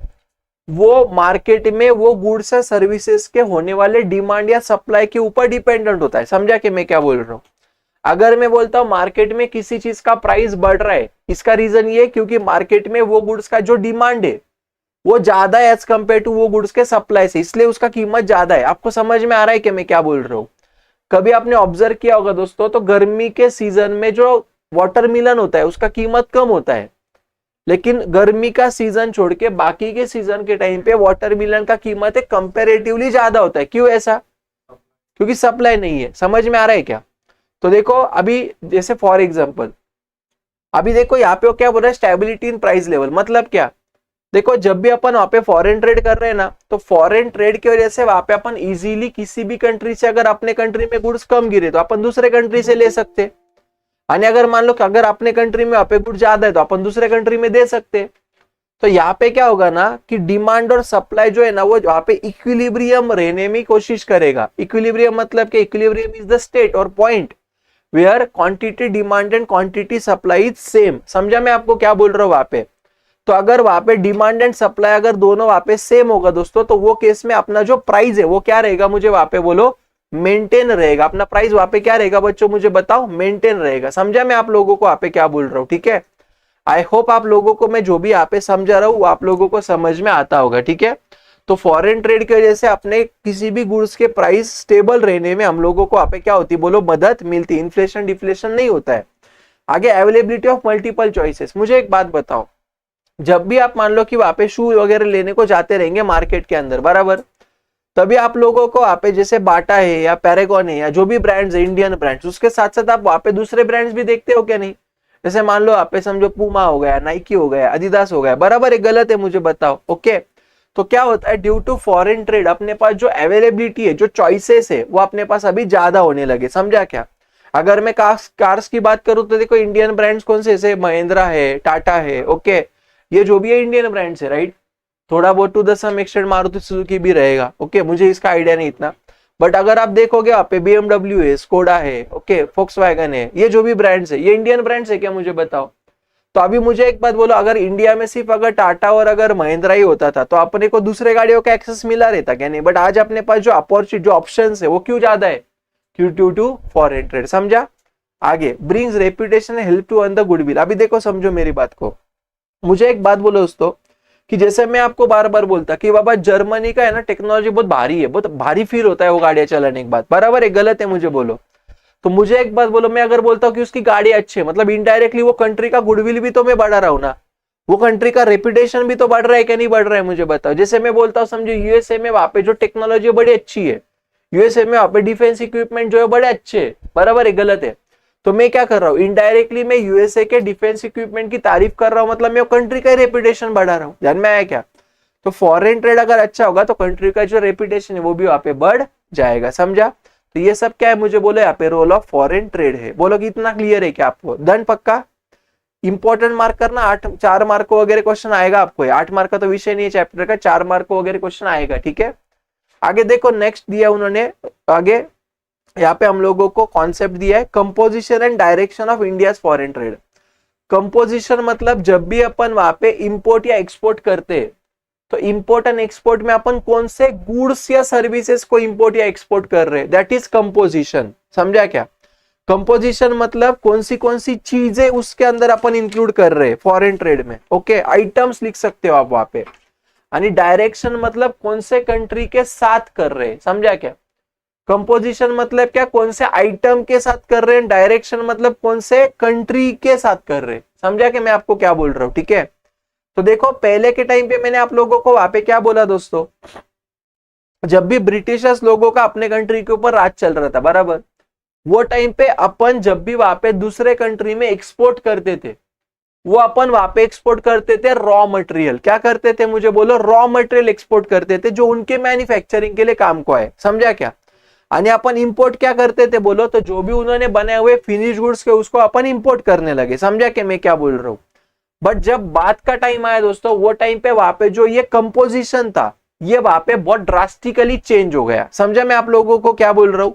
वो मार्केट में वो गुड्स या सर्विसेज के होने वाले डिमांड या सप्लाई के ऊपर डिपेंडेंट होता है। समझा कि मैं क्या बोल रहा हूं? अगर मैं बोलता हूं मार्केट में किसी चीज का प्राइस बढ़ रहा है, इसका रीजन ये क्योंकि मार्केट में वो गुड्स का जो डिमांड है वो ज्यादा है एज कंपेयर टू वो गुड्स के सप्लाई से, इसलिए उसका कीमत ज्यादा है। आपको समझ में आ रहा है कि मैं क्या बोल रहा हूँ? कभी आपने ऑब्जर्व किया होगा दोस्तों, तो गर्मी के सीजन में जो वाटरमेलन होता है उसका कीमत कम होता है, लेकिन गर्मी का सीजन छोड़ के बाकी के सीजन के टाइम पे वाटरमेलन का कीमत है कंपेरेटिवली ज्यादा होता है। क्यों ऐसा? क्योंकि सप्लाई नहीं है। समझ में आ रहा है क्या? तो देखो अभी जैसे फॉर एग्जांपल, अभी देखो यहाँ पे वो क्या बोल रहा है, स्टेबिलिटी इन प्राइस लेवल। मतलब क्या? देखो जब भी अपन वहां पे फॉरेन ट्रेड कर रहे हैं ना, तो फॉरेन ट्रेड की वजह से वहां पे अपन इजीली किसी भी कंट्री से, अगर अपने कंट्री में गुड्स कम गिरे तो अपन दूसरे कंट्री से ले सकते, यानी अगर मान लो कि अगर अपने कंट्री में वहां पे गुड्स ज्यादा है तो अपन दूसरे कंट्री में दे सकते। तो यहाँ पे क्या होगा ना कि डिमांड और सप्लाई जो है ना वो वहां पे इक्विलिब्रियम रहने में कोशिश करेगा। इक्विलिब्रियम मतलब कि इक्विलिब्रियम इज द स्टेट और point where quantity demand and quantity supply is same. समझा मैं आपको क्या बोल रहा हूँ वहां पे? तो अगर वहां पे डिमांड एंड सप्लाई अगर दोनों वहां पे सेम होगा दोस्तों, तो वो केस में अपना जो प्राइस है वो क्या रहेगा, मुझे वहां पे बोलो, मेंटेन रहेगा। अपना प्राइस वहां पे क्या रहेगा बच्चों, मुझे बताओ, मेंटेन रहेगा। समझा मैं आप लोगों को वहां पे क्या बोल रहा हूँ? ठीक है, आई होप आप लोगों को मैं जो भी यहाँ पे समझा रहा हूँ वो आप लोगों को समझ में आता होगा। ठीक है, तो फॉरेन ट्रेड की वजह से अपने किसी भी गुड्स के प्राइस स्टेबल रहने में हम लोगों को यहाँ पे क्या होती, बोलो, मदद मिलती, इन्फ्लेशन डिफ्लेशन नहीं होता है। आगे अवेलेबिलिटी ऑफ मल्टीपल चॉइसेस। मुझे एक बात बताओ, जब भी आप मान लो कि वहां पे शू वगैरह लेने को जाते रहेंगे मार्केट के अंदर, बराबर, तभी आप लोगों को वहां पे जैसे बाटा है या पैरागॉन है या जो भी ब्रांड्स है, इंडियन ब्रांड्स, उसके साथ साथ आप वहां पे दूसरे ब्रांड्स भी देखते हो क्या? नहीं। जैसे मान लो आप पे समझो पूमा हो गया, नाइकी हो गया, adidas हो गया, बराबर है, गलत है, मुझे बताओ। ओके, तो क्या होता है, ड्यू टू फॉरेन ट्रेड अपने पास जो अवेलेबिलिटी है, जो चॉइसेस है, वो अपने पास अभी ज्यादा होने लगे। समझा क्या? अगर मैं कार्स की बात करूं तो देखो इंडियन ब्रांड्स कौन से, जैसे महिंद्रा है, टाटा है, ओके, ये जो भी है इंडियन ब्रांड्स है, राइट। थोड़ा बहुत to the some extent Maruti Suzuki भी रहेगा, ओके, मुझे इसका आइडिया नहीं इतना, बट अगर आप देखोगे वहां पे BMW है, स्कोडा है, ओके, फोक्सवैगन है, ये जो भी ब्रांड्स है, ये इंडियन ब्रांड्स है क्या, मुझे बताओ। तो अभी मुझे एक बात बोलो, अगर इंडिया में सिर्फ अगर टाटा और अगर महिंद्रा ही होता था तो अपने को दूसरे गाड़ियों का एक्सेस मिला रहता क्या? नहीं। बट आज अपने पास जो अपॉर्चुनिटी, जो ऑप्शन है, वो क्यों ज्यादा है? Due to foreign trade. समझा? आगे, brings reputation help to earn the goodwill. अभी देखो, समझो मेरी बात को, मुझे एक बात बोलो दोस्तों, कि जैसे मैं आपको बार बार बोलता कि बाबा जर्मनी का है ना टेक्नोलॉजी बहुत भारी है, बहुत भारी फील होता है वो गाड़ियां चलाने के बाद, बराबर है, गलत है, मुझे बोलो। तो मुझे एक बात बोलो, मैं अगर बोलता हूँ कि उसकी गाड़ी अच्छी है, मतलब इनडायरेक्टली वो कंट्री का गुडविल भी तो मैं बढ़ा रहा हूँ ना, वो कंट्री का रेपुटेशन भी तो बढ़ रहा है कि नहीं बढ़ रहा है, मुझे बताओ। जैसे मैं बोलता हूँ, समझो यूएसए में वहां पे जो टेक्नोलॉजी बड़ी अच्छी है, यूएसए में वहां पे डिफेंस इक्विपमेंट जो है बड़े अच्छे है, बराबर है, गलत है। तो मैं क्या कर रहा हूँ, इनडायरेक्टली मैं यूएसए के डिफेंस इक्विपमेंट की तारीफ कर रहा हूँ, मतलब मैं कंट्री का रेपुटेशन बढ़ा रहा हूँ। ध्यान में आया क्या? तो फॉरेन ट्रेड अगर अच्छा होगा तो कंट्री का जो रेपुटेशन है वो भी वहां पे बढ़ जाएगा। समझा? तो ये सब क्या है, मुझे बोलो, यहाँ पे रोल ऑफ फॉरेन ट्रेड है। बोलो कि इतना क्लियर है क्या आपको? डन, पक्का? इंपॉर्टेंट मार्क करना, 4 मार्क को वगैरह क्वेश्चन आएगा आपको, 8 मार्क का तो विषय नहीं है चैप्टर का, 4 मार्क को वगैरह क्वेश्चन आएगा। ठीक है, आगे देखो, नेक्स्ट दिया उन्होंने, आगे यहाँ पे हम लोगों को कॉन्सेप्ट दिया है, composition and direction of India foreign trade. Composition मतलब जब भी अपन वहां पे इंपोर्ट या एक्सपोर्ट करते हैं, तो इंपोर्ट एंड एक्सपोर्ट में अपन कौन से गुड्स या सर्विसेज को इंपोर्ट या एक्सपोर्ट कर रहे हैं, दैट इज कंपोजिशन। समझा क्या? कंपोजिशन मतलब कौन सी चीजें उसके अंदर अपन इंक्लूड कर रहे हैं फॉरेन ट्रेड में, ओके, आइटम्स लिख सकते हो आप वहां पे। यानी डायरेक्शन मतलब कौन से कंट्री के साथ कर रहे हैं। समझा क्या? कंपोजिशन मतलब क्या, कौन से आइटम के साथ कर रहे हैं, डायरेक्शन मतलब कौन से कंट्री के साथ कर रहे हैं। समझा कि मैं आपको क्या बोल रहा हूं? ठीक है, तो देखो पहले के टाइम पे मैंने आप लोगों को वहां पे क्या बोला दोस्तों, जब भी ब्रिटिशर्स लोगों का अपने कंट्री के ऊपर राज चल रहा था, बराबर, वो टाइम पे अपन जब भी वहां पे दूसरे कंट्री में एक्सपोर्ट करते थे, वो अपन वहां पे एक्सपोर्ट करते थे रॉ मटेरियल। क्या करते थे, मुझे बोलो? रॉ मटेरियल एक्सपोर्ट करते थे जो उनके मैन्युफैक्चरिंग के लिए काम को आए। समझा क्या? आणि अपन इंपोर्ट क्या करते थे, बोलो, तो जो भी उन्होंने बनाए हुए फिनिश गुड्स के उसको अपन इंपोर्ट करने लगे। समझा कि मैं क्या बोल रहा हूं? बट जब बात का टाइम आया दोस्तों, वो टाइम पे वहां पे जो ये कंपोजिशन था, ये वहां पे बहुत ड्रास्टिकली चेंज हो गया। समझा मैं आप लोगों को क्या बोल रहा हूं?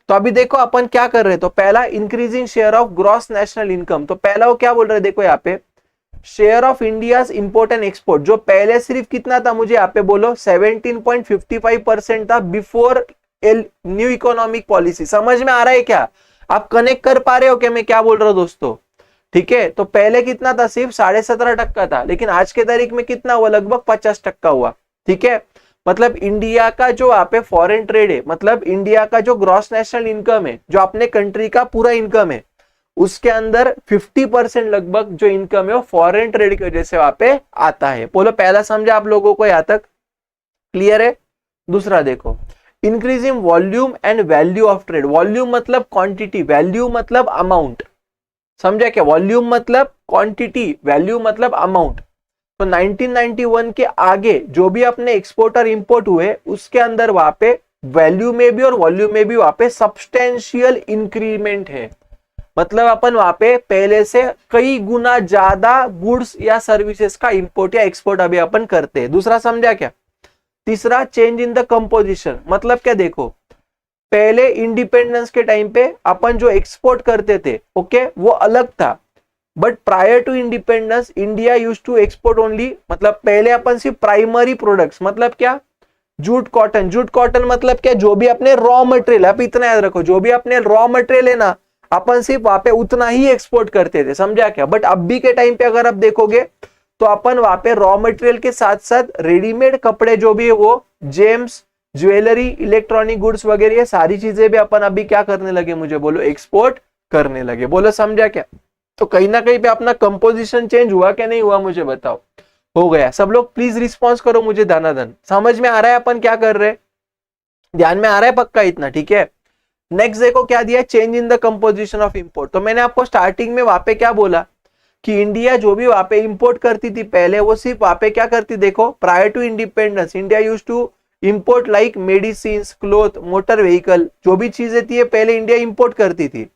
तो अभी देखो अपन क्या कर रहे हैं, तो पहला, increasing share of gross national income. तो पहला वो क्या बोल रहे हैं, देखो यहाँ पे, share of India's import and export, जो पहले सिर्फ कितना था, मुझे यहाँ पे बोलो, 17.55% था बिफोर न्यू इकोनॉमिक पॉलिसी। समझ में आ रहा है क्या? आप कनेक्ट कर पा रहे हो क्या मैं क्या बोल रहा हूं दोस्तों? ठीक है, तो पहले कितना था, सिर्फ 17.5% था, लेकिन आज के तारीख में कितना हुआ, लगभग 50% हुआ। ठीक है, मतलब इंडिया का जो यहाँ पे फॉरेन ट्रेड है, मतलब इंडिया का जो ग्रॉस नेशनल इनकम है, जो अपने कंट्री का पूरा इनकम है, उसके अंदर 50% लगभग जो इनकम है वो फॉरेन ट्रेड की वजह से वहां पे आता है। बोलो, पहला समझा आप लोगों को यहां तक? क्लियर है? दूसरा देखो, increasing volume and value of trade. Volume मतलब क्वांटिटी, वैल्यू मतलब अमाउंट। समझा क्या? वॉल्यूम मतलब क्वांटिटी, वैल्यू मतलब अमाउंट। तो 1991 के आगे जो भी अपने एक्सपोर्ट और इंपोर्ट हुए, उसके अंदर वहां पे वैल्यू में भी और वॉल्यूम में भी वहां पे सब्सटेंशियल इंक्रीमेंट है। मतलब अपन वहां पे पहले से कई गुना ज्यादा गुड्स या सर्विसेज का इंपोर्ट या एक्सपोर्ट अभी अपन करते हैं। दूसरा समझा क्या? तीसरा, चेंज इन द कंपोजिशन, मतलब क्या, देखो पहले इंडिपेंडेंस के टाइम पे अपन जो एक्सपोर्ट करते थे, ओके, वो अलग था। But prior to independence India use to export only, मतलब पहले अपन सिर्फ प्राइमरी प्रोडक्ट्स, मतलब क्या, जूट कॉटन। जूट कॉटन मतलब क्या, जो भी अपने रॉ मटेरियल, आप इतना याद रखो, जो भी अपने रॉ मटेरियल है ना, अपन सिर्फ वहां पे उतना ही एक्सपोर्ट करते थे, समझा क्या। बट अभी के टाइम पे अगर आप देखोगे तो अपन वहां पे रॉ मटेरियल के साथ साथ रेडीमेड कपड़े जो भी है वो, जेम्स, ज्वेलरी, इलेक्ट्रॉनिक गुड्स वगैरह, ये सारी चीजें भी अपन अभी क्या करने लगे, मुझे बोलो, एक्सपोर्ट करने लगे। बोलो समझा क्या। तो कहीं ना कहीं पे अपना कंपोजिशन चेंज हुआ क्या नहीं हुआ, मुझे बताओ। हो गया। सब लोग प्लीज रिस्पॉन्स करो मुझे धनाधन। समझ में आ रहा है अपन क्या कर रहे हैं, ध्यान में आ रहा है पक्का इतना, ठीक है। नेक्स्ट देखो क्या दिया, change in the composition of import. तो मैंने आपको स्टार्टिंग में वहां पे क्या बोला कि इंडिया जो भी वहां पे इंपोर्ट करती थी पहले, वो सिर्फ वहां पे क्या करती, देखो, prior to independence India use to import like medicine, cloth, motor vehicle, जो भी चीजें थी पहले इंडिया इंपोर्ट करती थी।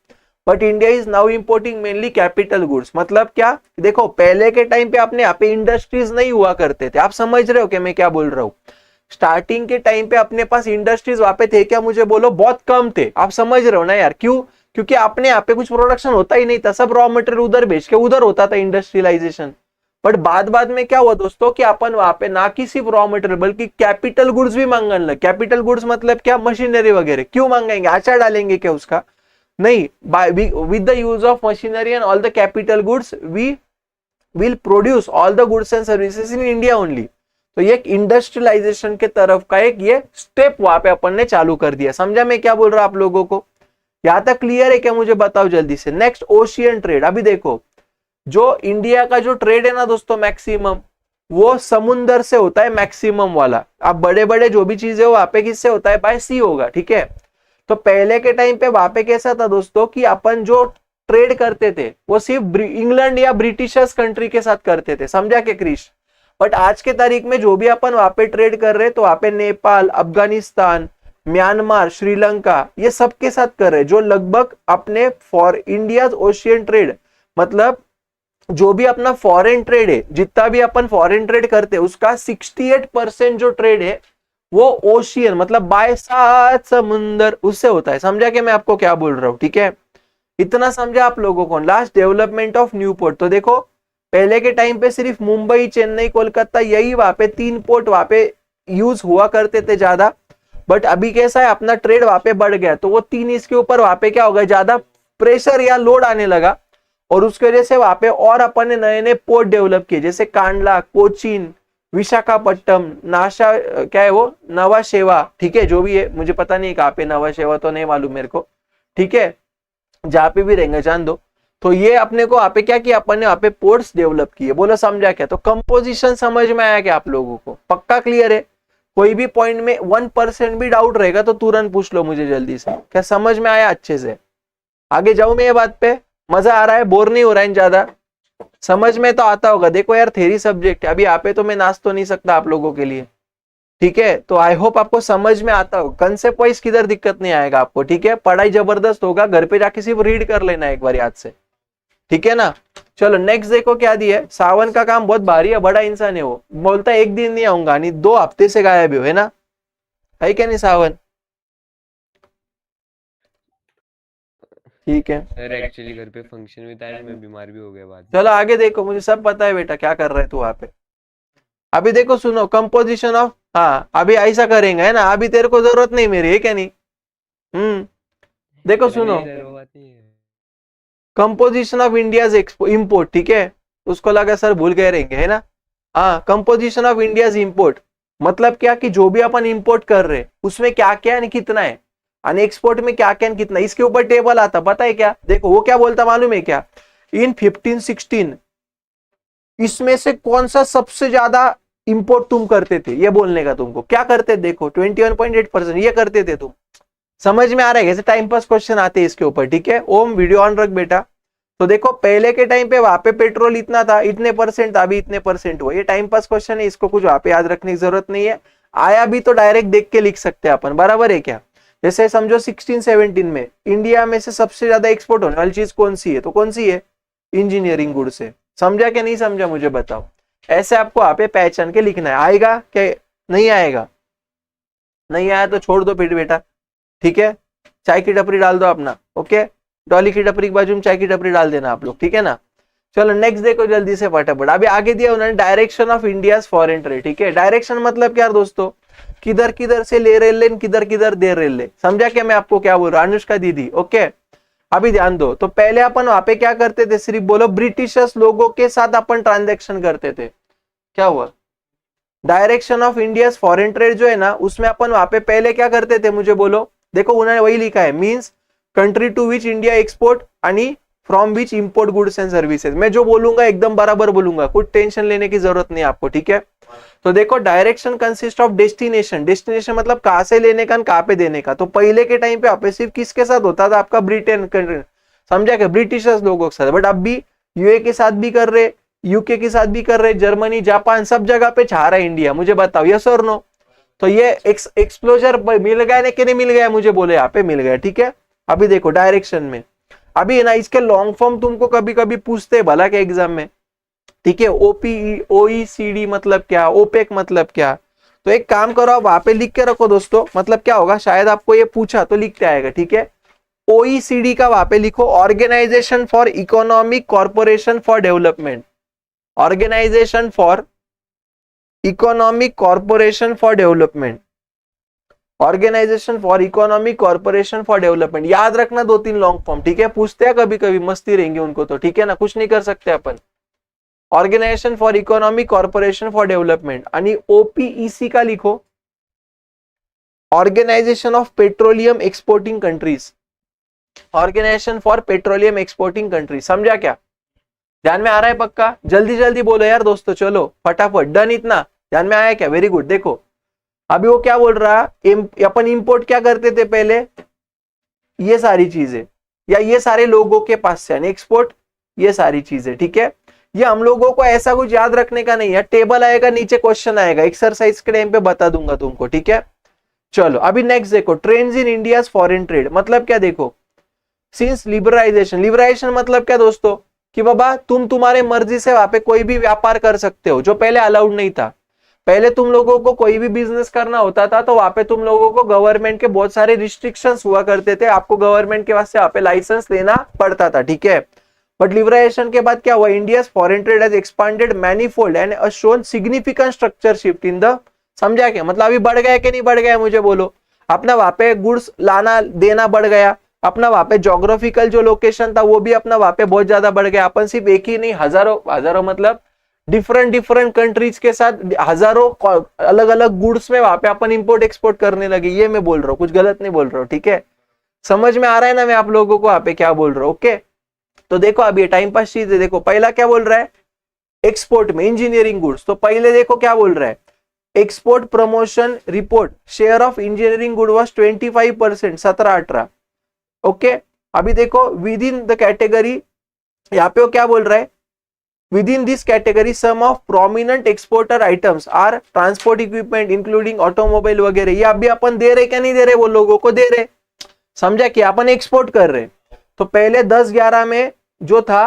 But India is now importing mainly capital goods. मतलब क्या, देखो पहले के टाइम पे अपने यहाँ पे इंडस्ट्रीज नहीं हुआ करते थे। आप समझ रहे हो कि मैं क्या बोल रहा हूँ। स्टार्टिंग के टाइम पे अपने पास इंडस्ट्रीज वहां पे थे क्या, मुझे बोलो, बहुत कम थे। आप समझ रहे हो ना यार, क्यों, क्योंकि अपने यहाँ पे कुछ प्रोडक्शन होता ही नहीं था, सब रॉ मटेरियल उधर बेच के उधर होता था इंडस्ट्रियलाइजेशन। बट बाद में क्या हुआ दोस्तों कि अपन वहां पे ना कि सिर्फ रॉ मटेरियल बल्कि कैपिटल गुड्स भी मांगने लगे। कैपिटल गुड्स मतलब क्या, मशीनरी वगैरह। क्यों मांगेंगे, आचार डालेंगे क्या उसका, नहीं, with the use of machinery and all the capital goods we will produce all the goods and services in India only. तो ये इंडस्ट्रियलाइजेशन के तरफ का एक ये स्टेप वहां पे अपन ने चालू कर दिया। समझा मैं क्या बोल रहा हूं आप लोगों को, यहां तक क्लियर है क्या, मुझे बताओ जल्दी से। Next, ocean trade. अभी देखो, जो इंडिया का जो ट्रेड है ना दोस्तों, मैक्सिमम वो समुंदर से होता है, मैक्सिमम वाला। अब बड़े बड़े जो भी चीजें हो वहां पे किससे होता है, बाय सी होगा, ठीक है। तो पहले के टाइम पे वहां पे कैसा था दोस्तों कि अपन जो ट्रेड करते थे वो सिर्फ इंग्लैंड या ब्रिटिशर्स कंट्री के साथ करते थे, समझा के क्रिश। बट आज के तारीख में जो भी अपन वहां पे ट्रेड कर रहे हैं, तो वहां पे नेपाल, अफगानिस्तान, म्यांमार, श्रीलंका, ये सब के साथ कर रहे हैं, जो लगभग अपने फॉर इंडिया ओशियन ट्रेड, मतलब जो भी अपना फॉरेन ट्रेड है, जितना भी अपन फॉरेन ट्रेड करते हैं उसका 68% जो ट्रेड है वो ओशियन, मतलब बाय सात समुंदर, उससे होता है। समझा कि मैं आपको क्या बोल रहा हूं, ठीक है। इतना समझा आप लोगों को। Last, development of new port. तो देखो पहले के टाइम पे सिर्फ मुंबई, चेन्नई, कोलकाता, यही वहां पे 3 पोर्ट वहां पे यूज हुआ करते थे ज्यादा। बट अभी कैसा है, अपना ट्रेड वहां पे बढ़ गया, तो वो 3 इसके ऊपर वहां पे क्या होगा, ज्यादा प्रेशर या लोड आने लगा। और उसकी वजह से वहां पे और अपन ने नए नए पोर्ट डेवलप किए, जैसे कांडला, कोचीन, विशाखापट्टनम, नाशा, क्या है वो, नवा शेवा, ठीक है, जो भी है, मुझे पता नहीं कहाँ पे, नवा शेवा तो नहीं मालूम मेरे को, ठीक है, जहां पे भी रहेंगे जान दो। तो ये अपने को वहां पे क्या किया, अपन ने वहां पे पोर्ट्स डेवलप किए। बोलो समझा क्या। तो कंपोजिशन समझ में आया क्या आप लोगों को, पक्का क्लियर है। कोई भी पॉइंट में 1% भी डाउट रहेगा तो तुरंत पूछ लो मुझे जल्दी से, क्या समझ में आया अच्छे से। आगे जाऊं मैं ये बात पे, मजा आ रहा है, बोर नहीं हो रहा है ज्यादा, समझ में तो आता होगा। देखो यार, थेरी सब्जेक्ट है, अभी यहाँ पे तो मैं नाच तो नहीं सकता आप लोगों के लिए, ठीक है। तो आई होप आपको समझ में आता हो, कंसेप्ट वाइज किधर दिक्कत नहीं आएगा आपको, ठीक है। पढ़ाई जबरदस्त होगा, घर पे जाके सिर्फ रीड कर लेना एक बार याद से, ठीक है ना। चलो नेक्स्ट देखो क्या दिया है। सावन का काम बहुत भारी है, बड़ा इंसान है वो, बोलता है एक दिन नहीं आऊंगा, नहीं 2 हफ्ते से गायब है ना, है क्या नहीं सावन, ठीक है। सर एक्चुअली घर पे फंक्शन भी था एंड मैं बीमार भी हो गया बाद में। चलो आगे देखो, मुझे सब पता है बेटा क्या कर रहे तू वहां पे। अभी देखो सुनो, कंपोजिशन ऑफ, हाँ अभी ऐसा करेंगे है ना, अभी तेरे को जरूरत नहीं मेरी, है क्या नहीं। देखो सुनो, नहीं सर वो बात नहीं है। कंपोजिशन ऑफ इंडियाज इंपोर्ट, ठीक है। उसको लगा सर भूल गए रहेंगे, है ना। हाँ, कंपोजिशन ऑफ इंडियाज इंपोर्ट मतलब क्या कि जो भी अपन इंपोर्ट कर रहे हैं उसमें क्या क्या है, कितना है, और एक्सपोर्ट में क्या क्या कितना, इसके ऊपर टेबल आता, पता है क्या। देखो वो क्या बोलता मालूम है क्या, इन 1516 इसमें से कौन सा सबसे ज्यादा इंपोर्ट तुम करते थे, ये बोलने का तुमको। क्या करते, देखो 21.8% ये करते थे तुम। समझ में आ रहा है कैसे टाइम पास क्वेश्चन आते हैं इसके ऊपर, ठीक है। ओम वीडियो ऑन रख बेटा। तो देखो पहले के टाइम पे वहां पे पेट्रोल इतना था, इतने परसेंट था, अभी इतने परसेंट हुआ। ये टाइम पास क्वेश्चन है, इसको कुछ वहां पे याद रखने की जरूरत नहीं है। आया भी तो डायरेक्ट देख के लिख सकते हैं अपन, बराबर है क्या। जैसे समझो 16-17 में इंडिया में से सबसे ज्यादा एक्सपोर्ट होने वाली चीज कौन सी है, तो कौन सी है, इंजीनियरिंग गुड से। समझा क्या नहीं समझा मुझे बताओ। ऐसे आपको वहां पे पहचान के लिखना है। आएगा क्या, नहीं आएगा, नहीं आया तो छोड़ दो फिर बेटा, ठीक है, चाय की टपरी डाल दो अपना, ओके, डॉली की टपरी के बाजू में चाय की टपरी डाल देना आप लोग, ठीक है ना। चलो नेक्स्ट देखो जल्दी से फटाफट। अभी आगे दिया उन्होंने direction of India foreign trade, ठीक है। डायरेक्शन मतलब क्या दोस्तों, किधर किधर से ले रहे लेन, किधर किधर दे रहे ले, समझा क्या मैं आपको क्या बोल रहा हूँ अनुष्का दीदी, ओके। अभी ध्यान दो, तो पहले अपन वहां पे क्या करते थे, सिर्फ बोलो ब्रिटिशर्स लोगों के साथ अपन ट्रांजेक्शन करते थे, क्या हुआ, direction of India foreign trade जो है ना, उसमें अपन वहां पे पहले क्या करते थे मुझे बोलो। देखो उन्होंने वही लिखा है, means country to which India export आणि from which import goods and services. मैं जो बोलूंगा एकदम बराबर बोलूंगा, कुछ टेंशन लेने की जरूरत नहीं आपको, ठीक है। तो देखो direction consist of destination, destination मतलब कहां से लेने का, कहां पे देने का। तो पहले के टाइम पे आप सिर्फ किसके साथ होता था, आपका ब्रिटेन कंट्री, समझा क्या, ब्रिटिशर्स लोगों के साथ। बट अब भी यूए के साथ भी कर रहे, यूके के साथ भी कर रहे, जर्मनी जापान सब जगह पे छा रहा है इंडिया, मुझे बताओ यस और नो। तो ये एक्सप्लोजर मिल गया कि नहीं मिल गया, मुझे बोले यहाँ पे मिल गया, ठीक है। अभी देखो डायरेक्शन में, अभी ना इसके लॉन्ग फॉर्म तुमको कभी कभी पूछते हैं भला के एग्जाम में, ठीक है। ओपीई ओईसीडी मतलब क्या, ओपेक मतलब क्या। तो एक काम करो आप वहां पे लिख के रखो दोस्तों, मतलब क्या होगा, शायद आपको ये पूछा तो लिखते आएगा, ठीक है। ओईसीडी का वहां पे लिखो, organisation for economic corporation for development, organisation for economic corporation for development, organisation for economic corporation for development. याद रखना दो तीन लॉन्ग फॉर्म, ठीक है, पूछते हैं कभी कभी, मस्ती रहेंगे उनको तो, ठीक है ना, कुछ नहीं कर सकते अपन। Organisation for economic corporation for development, आणि ओपीईसी का लिखो, organisation of petroleum exporting countries, organisation for petroleum exporting countries. समझा क्या, ध्यान में आ रहा है पक्का, जल्दी जल्दी बोलो यार दोस्तों, चलो फटाफट, डन, इतना ध्यान में आया क्या, वेरी गुड। देखो अभी वो क्या बोल रहा, अपन इंपोर्ट क्या करते थे पहले, ये सारी चीजें, या ये सारे लोगों के पास से, एक्सपोर्ट ये सारी चीजें, ठीक है। ये हम लोगों को ऐसा कुछ याद रखने का नहीं है, टेबल आएगा नीचे क्वेश्चन आएगा, एक्सरसाइज के टाइम पे बता दूंगा तुमको, ठीक है। चलो अभी नेक्स्ट देखो, trends in India foreign trade मतलब क्या, देखो सिंस लिबरलाइजेशन, लिबरलाइजेशन मतलब क्या दोस्तों, कि बाबा तुम तुम्हारे मर्जी से वहां पे कोई भी व्यापार कर सकते हो, जो पहले अलाउड नहीं था। पहले तुम लोगों को कोई भी बिजनेस करना होता था तो वहां पे तुम लोगों को गवर्नमेंट के बहुत सारे रिस्ट्रिक्शंस हुआ करते थे, आपको गवर्नमेंट के वास्ते वहां पे लाइसेंस लेना पड़ता था, ठीक है। बट लिबरलाइजेशन के बाद क्या हुआ, India foreign trade has expanded manifold and shown significant structure shift in the, समझा क्या, मतलब अभी बढ़ गया कि नहीं बढ़ गया, मुझे बोलो। अपना वहां पे गुड्स लाना देना बढ़ गया, अपना वहां पे जोग्राफिकल जो लोकेशन था वो भी अपना वहां पे बहुत ज्यादा बढ़ गया। अपन सिर्फ एक ही नहीं, हजारों हजारों मतलब डिफरेंट डिफरेंट कंट्रीज के साथ हजारों अलग अलग गुड्स में वहां पे अपन इंपोर्ट एक्सपोर्ट करने लगे, ये मैं बोल रहा हूँ, कुछ गलत नहीं बोल रहा हूँ, ठीक है। समझ में आ रहा है ना मैं आप लोगों को वहां पे क्या बोल रहा हूँ, ओके। तो देखो अब ये टाइम पास चीज है, देखो पहला क्या बोल रहा है, एक्सपोर्ट में इंजीनियरिंग गुड्स, तो पहले देखो क्या बोल रहा है, export promotion report, share of engineering good was 25%, 17-18, okay. अभी देखो विद इन द कैटेगरी, यहाँ पे वो क्या बोल रहा है, within this category some of prominent exporter items are transport equipment including automobile वगैरह। ये अभी अपन दे रहे क्या नहीं दे रहे, वो लोगों को दे रहे, समझा कि अपन एक्सपोर्ट कर रहे। तो पहले 10-11 में जो था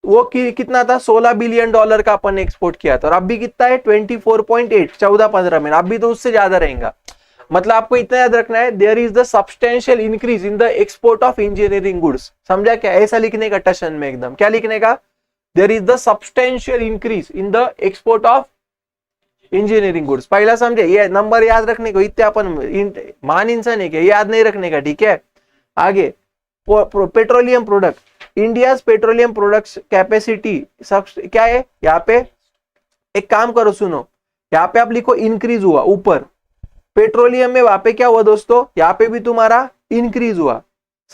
वो कितना था, $16 बिलियन का अपन एक्सपोर्ट किया था, और अभी कितना है 24.8, 14-15 में, अभी तो उससे ज्यादा रहेगा। मतलब आपको इतना याद रखना है, there is the substantial increase in the export of engineering goods, समझा क्या, ऐसा लिखने का टशन में एकदम, क्या लिखने का, there is the substantial increase in the export of engineering goods. पहला समझे, ये नंबर याद रखने को, इतने अपन महान इंसान है क्या, याद नहीं रखने का, ठीक है। आगे petroleum product, India petroleum product capacity क्या है, यहाँ पे एक काम करो सुनो, यहाँ पे आप लिखो इंक्रीज हुआ ऊपर, पेट्रोलियम में वहां पे क्या हुआ दोस्तों, यहाँ पे भी तुम्हारा इंक्रीज हुआ,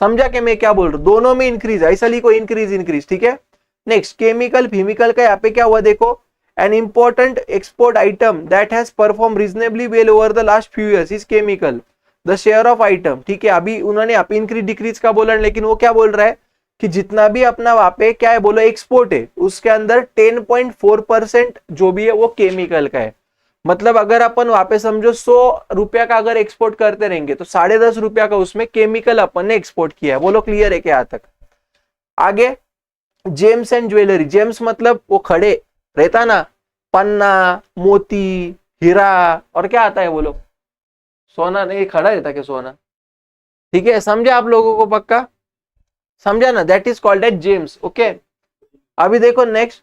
समझा कि मैं क्या बोल रहा हूं, दोनों में इंक्रीज, ऐसा लिखो इंक्रीज इंक्रीज, ठीक है। नेक्स्ट केमिकल फिमिकल का यहाँ पे क्या हुआ, देखो an important export item that has perform reasonably well over the last few years is chemical, the share of item, ठीक है। अभी उन्होंने यहाँ पे इंक्रीज डिक्रीज का बोला, लेकिन वो क्या बोल रहा है कि जितना भी अपना वहां पे क्या है बोलो एक्सपोर्ट है, उसके अंदर 10.4% जो भी है वो केमिकल का है। मतलब अगर अपन वहां पे समझो 100 रुपया का अगर एक्सपोर्ट करते रहेंगे तो 10.5 रुपया का उसमें केमिकल अपन ने एक्सपोर्ट किया है, बोलो क्लियर है क्या यहाँ तक। आगे जेम्स एंड ज्वेलरी, जेम्स मतलब वो खड़े रहता ना, पन्ना मोती हीरा, और क्या आता है बोलो, सोना नहीं, खड़ा रहता क्या सोना, ठीक है, समझे आप लोगों को पक्का? समझा ना? That is called as gems. Okay, अभी देखो नेक्स्ट,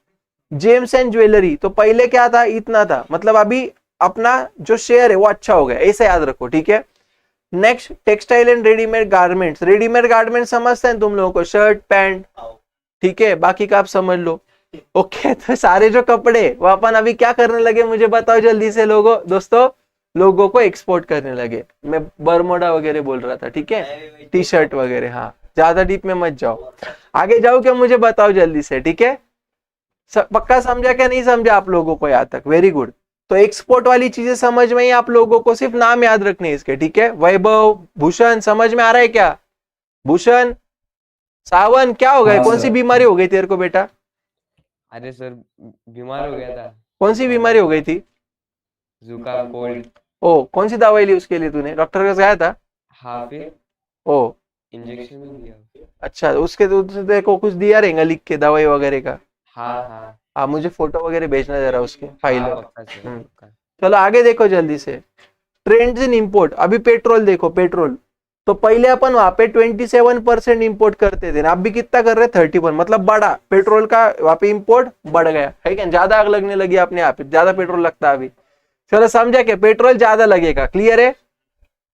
जेम्स एंड ज्वेलरी। तो पहले क्या था? इतना था, मतलब अभी अपना जो शेयर है वो अच्छा हो गया, ऐसे याद रखो। ठीक है, next, textile and readymade garments. Readymade garment समझते हैं तुम लोगों को, शर्ट पैंट, ठीक है, बाकी का आप समझ लो। ओके, तो सारे जो कपड़े वो अपन अभी क्या करने लगे, मुझे बताओ जल्दी से लोगों, दोस्तों, लोगों को एक्सपोर्ट करने लगे। मैं बरमोडा वगैरह बोल रहा था, ठीक है, टी शर्ट वगैरह। हाँ, ज्यादा डीप में मत जाओ, आगे जाओ क्या, मुझे बताओ जल्दी से। ठीक है, पक्का समझा क्या नहीं समझा आप लोगों को यहाँ तक? Very good. तो एक्सपोर्ट वाली चीजें समझ में ही, आप लोगों को सिर्फ नाम याद रखने इसके। ठीक है, वैभव, भूषण, समझ में आ रहा है क्या? भूषण, सावन, क्या हो गया? हाँ कौन सी सर। बीमारी हो गई तेरे को बेटा? अरे सर, बीमार हो गया था। कौन सी बीमारी हो गई थी? जुकाम, कोल्ड। ओ, कौन सी दवाई ली उसके लिए तूने? डॉक्टर के पास गया था? हाँ, फिर ओ, इंजेक्शन भी दिया। अच्छा, उसके तो तेरे को कुछ दिया रहेगा लिख के दवाई वगैरह का? हाँ हाँ आप मुझे फोटो वगैरह भेजना जरा उसके फाइल। हाँ, पक्का सर, हम्म। पक्का। चलो आगे देखो जल्दी से, ट्रेंड्स इन इंपोर्ट। अभी पेट्रोल देखो, पेट्रोल तो पहले अपन वहां पे 27% इंपोर्ट करते थे ना, अब भी कितना कर रहे हैं? 31, मतलब बढ़ा पेट्रोल का वहां पे इंपोर्ट बढ़ गया है क्या? ज्यादा आग लगने लगी अपने आप पे, ज्यादा पेट्रोल लगता है अभी। चलो समझा क्या? पेट्रोल ज्यादा लगेगा, क्लियर है?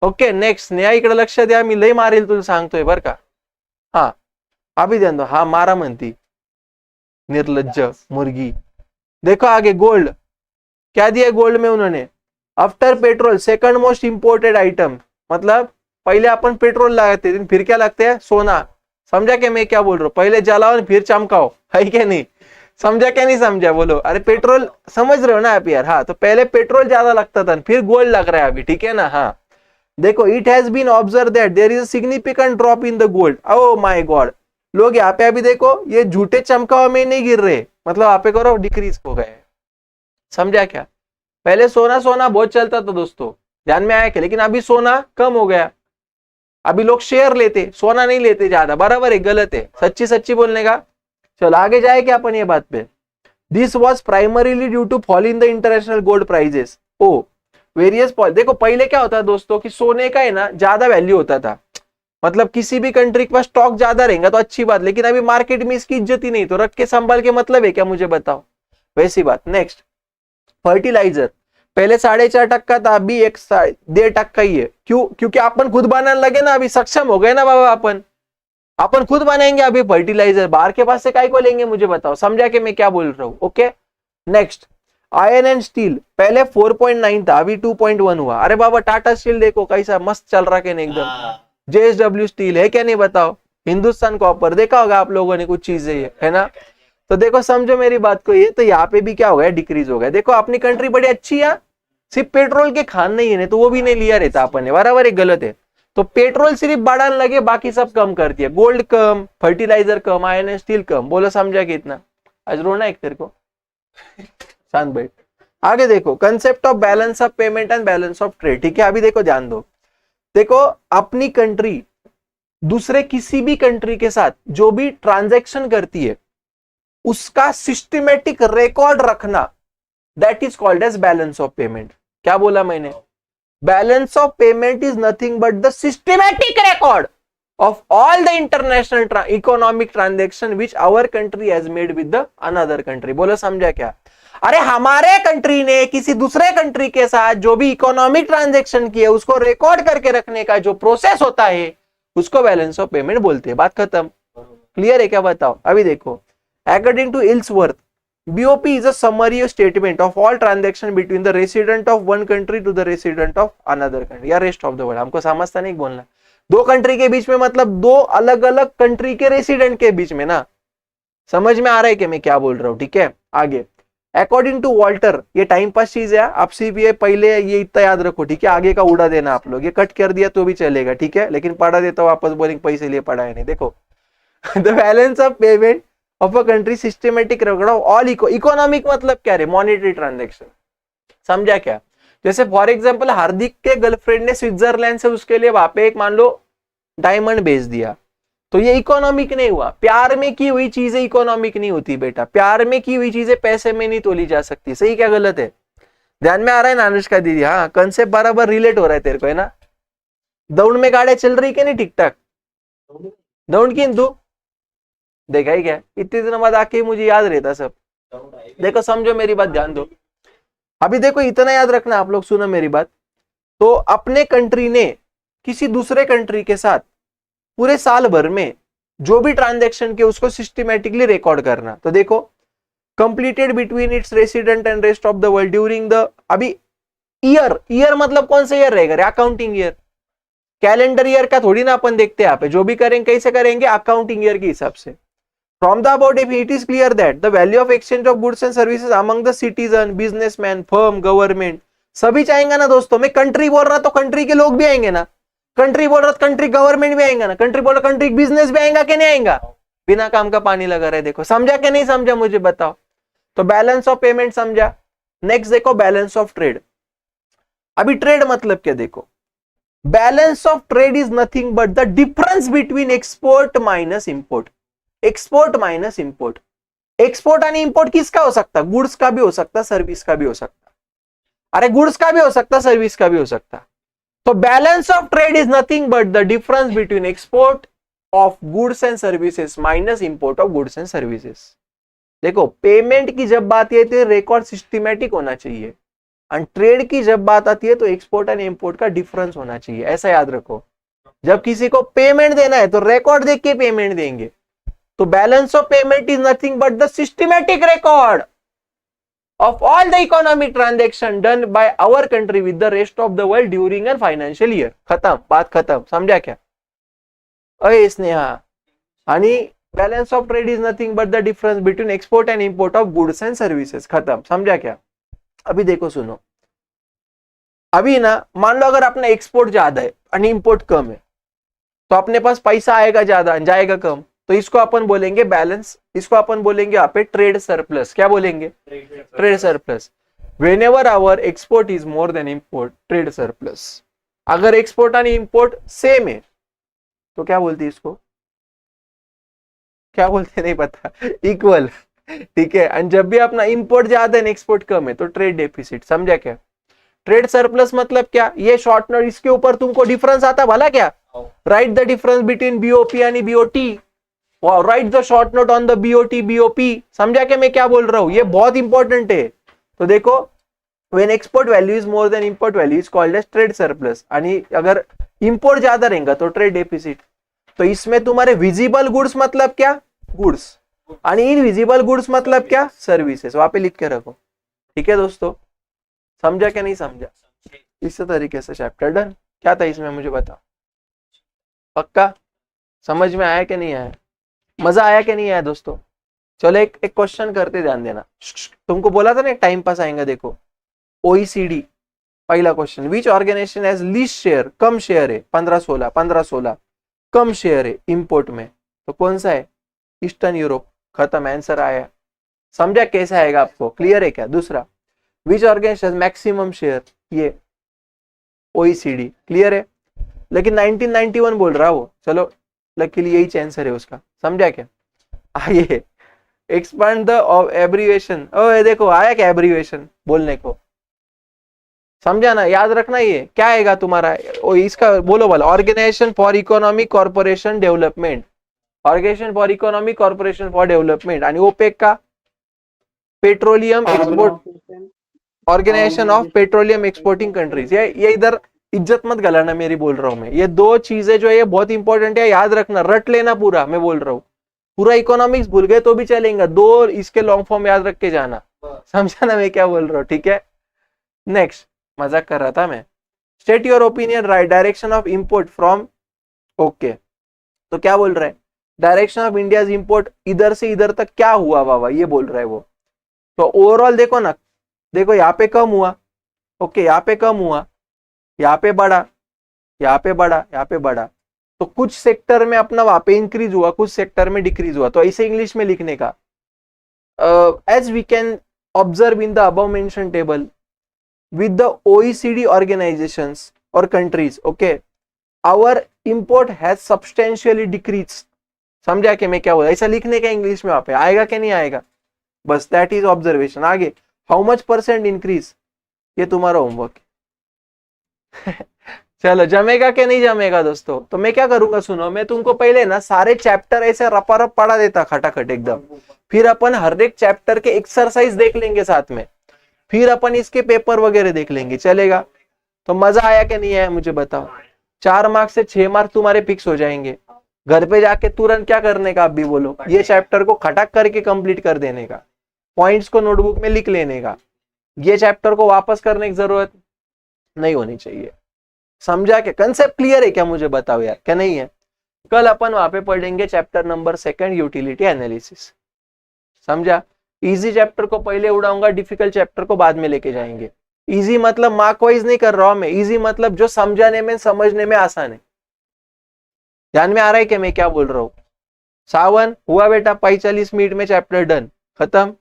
ओके, नेक्स्ट, न्या इकडे लक्ष द्या, मी लय मारेल तुला सांगतोय बर का. हा, अभी ध्यान दो. हा मारा म्हणती, निर्लज्ज मुर्गी. देखो आगे गोल्ड, क्या दिया गोल्ड में उन्होंने? After petrol second most imported item, मतलब पहले अपन पेट्रोल लगाते थे, फिर क्या लगते हैं? सोना. समझा क्या मैं क्या बोल रहा हूँ? पहले जलाओ फिर चमकाओ, है क्या नहीं? समझा क्या नहीं समझा? बोलो. अरे पेट्रोल समझ रहे हो ना आप यार? हाँ, तो पहले पेट्रोल ज्यादा लगता था, फिर गोल्ड लग रहा है अभी, ठीक है ना? हाँ देखो, it has been observe that there is a significant drop in the gold. Oh my God, लोग यहाँ पे अभी देखो ये झूठे चमकाओ में नहीं गिर रहे, मतलब यहाँ पे करो डिक्रीज हो गए. समझा क्या? पहले सोना सोना बहुत चलता था दोस्तों, ध्यान में आया क्या? लेकिन अभी सोना कम हो गया. अभी लोग शेयर लेते, सोना नहीं लेते ज्यादा. बराबर है? गलत है? सच्ची सच्ची बोलने का. चलो आगे जाए क्या अपन ये बात पे. This was primarily due to fall in the international gold prices. Oh various point. देखो पहले क्या होता है दोस्तों कि सोने का है ना ज्यादा वैल्यू होता था, मतलब किसी भी कंट्री के पास स्टॉक ज्यादा रहेगा तो अच्छी बात, लेकिन अभी मार्केट में इसकी इज्जत ही नहीं, तो रख के संभाल के मतलब है क्या? मुझे बताओ. वैसी बात. Next, fertiliser. पहले 4.5% था, अभी 1.5% ही है. क्यों? क्योंकि अपन खुद बनाने लगे ना, अभी सक्षम हो गए ना बाबा. अपन खुद बनाएंगे अभी फर्टिलाइजर, बाहर के पास से काय को लेंगे? मुझे बताओ. समझा कि मैं क्या बोल रहा हूँ? Okay, next, iron and steel. पहले 4.9 था, अभी 2.1 हुआ. अरे बाबा टाटा स्टील देखो कैसा मस्त चल रहा है एकदम. JSW स्टील है क्या नहीं? बताओ. हिंदुस्तान कॉपर देखा होगा आप लोगों ने, कुछ चीजें है ना? तो देखो समझो मेरी बात को, ये तो यहाँ पे भी क्या हो गया? डिक्रीज हो गया. देखो अपनी कंट्री बड़ी अच्छी है, सिर्फ पेट्रोल के खान नहीं है, तो वो भी नहीं लिया रहता अपन ने. बराबर है? गलत है? तो पेट्रोल सिर्फ बढ़ाने लगे, बाकी सब कम कर दिया. गोल्ड कम, फर्टिलाइजर कम, आयरन एंड स्टील कम. बोलो समझा कितना? आज रोना एक तेरे को. शांत बैठ. आगे देखो, concept of balance of payment and balance of trade. ठीक है, अभी देखो ध्यान दो. देखो अपनी कंट्री दूसरे किसी भी कंट्री के साथ जो भी ट्रांजैक्शन करती है उसका सिस्टमेटिक रिकॉर्ड रखना, that is called as balance of payment. क्या बोला मैंने? Balance of payment is nothing but the systematic record of all the international economic transaction which our country has made with the another country. बोलो समझा क्या? अरे हमारे country ने किसी दूसरे कंट्री के साथ जो भी इकोनॉमिक ट्रांजैक्शन किए उसको रिकॉर्ड करके रखने का जो प्रोसेस होता है उसको बैलेंस ऑफ पेमेंट बोलते हैं. बात खत्म. क्लियर है क्या? बताओ. अभी देखो, according to Ellsworth, BOP is a summary statement of all transaction between the resident of one country to the resident of another country या rest of the world. हमको समझता नहीं बोलना. दो कंट्री के बीच में मतलब दो अलग अलग कंट्री के रेसिडेंट के बीच में ना. समझ में आ रहा है कि मैं क्या बोल रहा हूं? ठीक है, आगे. अकॉर्डिंग टू वॉल्टर, ये टाइम पास चीज है, आप सिर्फ ये पहले ये इतना याद रखो. ठीक है, आगे का उड़ा देना आप लोग. ये कट कर दिया तो भी चलेगा, ठीक है, लेकिन पढ़ा देता हूं वापस, बोलेंगे पैसे लिए पढ़ा है नहीं. देखो, the balance of payment of a country systematic record of all economic, मतलब क्या रे? Monetary transaction. समझा क्या? जैसे फॉर एग्जांपल हार्दिक के गर्लफ्रेंड ने स्विट्जरलैंड से उसके लिए वहां पे एक मान लो डायमंड भेज दिया, तो ये इकोनॉमिक नहीं हुआ. प्यार में की हुई चीजें इकोनॉमिक नहीं होती बेटा. प्यार में की हुई चीजें पैसे में नहीं तोली जा सकती. सही क्या गलत है? ध्यान में आ रहा है ना अनुष्का दीदी? हाँ, कंसेप्ट बराबर रिलेट हो रहा है तेरे को, है ना? दौड़ में गाड़ियां चल रही क्या नहीं ठीक ठाक? दौड़ की तू देखा ही क्या, इतने दिनों बाद आके मुझे याद रहता सब। देखो समझो मेरी बात, ध्यान दो। अभी देखो इतना याद रखना आप लोग, सुनो मेरी बात। तो अपने कंट्री ने किसी दूसरे कंट्री के साथ पूरे साल भर में जो भी ट्रांजैक्शन के उसको सिस्टमेटिकली रिकॉर्ड करना। तो देखो completed between its resident and rest of the world during the, अभी ईयर मतलब कौन सा ईयर रहेगा? Accounting year. कैलेंडर ईयर का थोड़ी ना अपन देखते हैं यहाँ पे, जो भी करेंगे कैसे करेंगे? अकाउंटिंग ईयर के हिसाब से। From the above, it is clear that the value of exchange of goods and services among the citizen, businessman, firm, government, सभी चाहेंगे ना दोस्तों। मैं कंट्री बोल रहा तो कंट्री के लोग भी आएंगे ना, कंट्री बोल रहा तो कंट्री गवर्नमेंट भी आएंगे ना, कंट्री बोल रहा कंट्री बिजनेस भी आएगा कि नहीं आएगा? बिना काम का पानी लगा रहे। देखो समझा कि नहीं समझा मुझे बताओ। तो बैलेंस ऑफ पेमेंट समझा। नेक्स्ट देखो बैलेंस ऑफ ट्रेड। अभी ट्रेड मतलब क्या? देखो balance of trade is nothing but the difference between export minus import. Export minus import. Export आणि इंपोर्ट किसका हो सकता? गुड्स का भी हो सकता, सर्विस का भी हो सकता। अरे गुड्स का भी हो सकता, सर्विस का भी हो सकता। तो balance of trade is nothing but the difference between export of goods and services minus import of goods and services. देखो पेमेंट की जब बात आती है तो रिकॉर्ड सिस्टमैटिक होना चाहिए, और ट्रेड की जब बात आती है तो एक्सपोर्ट एंड इंपोर्ट का डिफरेंस होना चाहिए। ऐसा याद रखो, जब किसी को पेमेंट देना है तो रिकॉर्ड देख के पेमेंट देंगे। तो balance of payment is nothing but the systematic record of all the economic transaction done by our country with the rest of the world during an financial year. खत्म, बात खत्म। समझा क्या? अरे स्नेहा, आणि balance of trade is nothing but the difference between export and import of goods and services. खत्म। समझा क्या? अभी देखो सुनो, अभी ना मान लो अगर अपना एक्सपोर्ट ज्यादा है और इंपोर्ट कम है, तो अपने पास पैसा आएगा ज्यादा, जाएगा कम। तो इसको अपन बोलेंगे बैलेंस, इसको अपन बोलेंगे यहाँ पे ट्रेड सरप्लस। क्या बोलेंगे? Trade surplus. Whenever our export is more than import, trade surplus. अगर एक्सपोर्ट और इंपोर्ट सेम है तो क्या बोलते हैं इसको? क्या बोलते नहीं पता, इक्वल। ठीक है। और जब भी अपना इंपोर्ट ज्यादा है एक्सपोर्ट कम है तो ट्रेड डेफिसिट। समझा क्या? ट्रेड सरप्लस मतलब क्या? ये शॉर्ट नोट, इसके ऊपर तुमको डिफरेंस आता भला क्या? Right the difference between BOP and BOT, right the short note on the BOT BOP. समझा क्या मैं क्या बोल रहा हूं? ये बहुत इंपॉर्टेंट है। तो देखो when export value is more than import value is called as trade surplus, आणि अगर इंपोर्ट ज्यादा रहेगा तो ट्रेड डेफिसिट। तो इसमें तुम्हारे विजिबल गुड्स मतलब क्या? गुड्स, आणि इनविजिबल गुड्स मतलब क्या? सर्विसेज। वहां पे लिख के रखो। ठीक है दोस्तों, समझा क्या नहीं समझा? इस तरीके से चैप्टर डन। क्या था इसमें मुझे बताओ, पक्का समझ में आया कि नहीं आया? मजा आया कि नहीं आया दोस्तों? चलो एक क्वेश्चन करते, ध्यान देना। तुमको बोला था ना टाइम पास आएगा। देखो ओईसीडी पहला question, which organisation has least share, कम शेयर है 15-16, 15-16 कम शेयर है इंपोर्ट में, तो कौन सा है? Eastern Europe. खत्म, आंसर आया। समझा कैसा आएगा आपको? क्लियर है क्या? दूसरा, विच ऑर्गेनाइजेशन मैक्सिमम शेयर, ये ओईसीडी। क्लियर है? लेकिन 1991 बोल रहा वो। चलो लकीली यही आंसर है उसका। समझा क्या? आइए एक्सपांड द एब्रीवेशन। ओ देखो आया क्या एब्रीवेशन बोलने को? समझा ना? याद रखना। ये क्या आएगा तुम्हारा? ओ इसका बोलो वाला, organisation for economic corporation development, organisation for economic corporation for development. आणि ओपेक का petroleum export, organisation of petroleum exporting countries. ये इधर इज्जत मत गलाना मेरी, बोल रहा हूं मैं। ये दो चीजें जो है ये बहुत इंपॉर्टेंट है, याद रखना, रट लेना पूरा। मैं बोल रहा हूँ पूरा इकोनॉमिक्स भूल गए तो भी चलेगा, दो इसके लॉन्ग फॉर्म याद रख के जाना। समझा ना मैं क्या बोल रहा हूँ? ठीक है। नेक्स्ट, मजाक कर रहा था मैं। State your opinion, right direction of import from, okay. तो क्या बोल रहा है? डायरेक्शन ऑफ इंडियाज इंपोर्ट इधर से इधर तक क्या हुआ बाबा, ये बोल रहा है वो। तो ओवरऑल देखो ना, देखो यहाँ पे कम हुआ, ओके, यहाँ पे कम हुआ, यहाँ पे बढ़ा, यहाँ पे बढ़ा, यहाँ पे बढ़ा। तो कुछ सेक्टर में अपना वहां पे इंक्रीज हुआ, कुछ सेक्टर में डिक्रीज हुआ। तो ऐसे इंग्लिश में लिखने का, as we can observe in the above mention table with the OECD organizations or countries, okay, our import has substantially decreased। समझा कि मैं क्या बोला? ऐसा लिखने का इंग्लिश में, वहां पे आएगा कि नहीं आएगा? बस दैट इज ऑब्जर्वेशन। आगे हाउ मच % इंक्रीज, ये तुम्हारा होमवर्क। चलो जमेगा कि नहीं जमेगा दोस्तों? तो मैं क्या करूंगा सुनो, मैं तुमको पहले ना सारे चैप्टर ऐसे रपारप पढ़ा देता खटाखट एकदम, फिर अपन हर एक चैप्टर के एक्सरसाइज देख लेंगे साथ में, फिर अपन इसके पेपर वगैरह देख लेंगे, चलेगा? तो मजा आया कि नहीं आया मुझे बताओ। 4 मार्क्स से 6 मार्क्स तुम्हारे फिक्स हो जाएंगे। घर पे जाके तुरंत क्या करने का आप भी बोलो, ये चैप्टर को खटक करके कंप्लीट कर देने का, पॉइंट्स को नोटबुक में लिख लेने का, ये चैप्टर को वापस करने की जरूरत नहीं होनी चाहिए। समझा? के कंसेप्ट क्लियर है क्या मुझे बताओ यार, क्या नहीं है? कल अपन वहां पे पढ़ेंगे चैप्टर नंबर 2 यूटिलिटी एनालिसिस। समझा? इजी चैप्टर को पहले उड़ाऊंगा, डिफिकल्ट चैप्टर को बाद में लेके जाएंगे। इजी मतलब मार्क वाइज नहीं कर रहा हूं मैं, इजी मतलब जो समझाने में समझने में आसान है। ध्यान में आ रहा है कि मैं क्या बोल रहा हूं? सावन हुआ बेटा, 45 मिनट में चैप्टर डन, खत्म।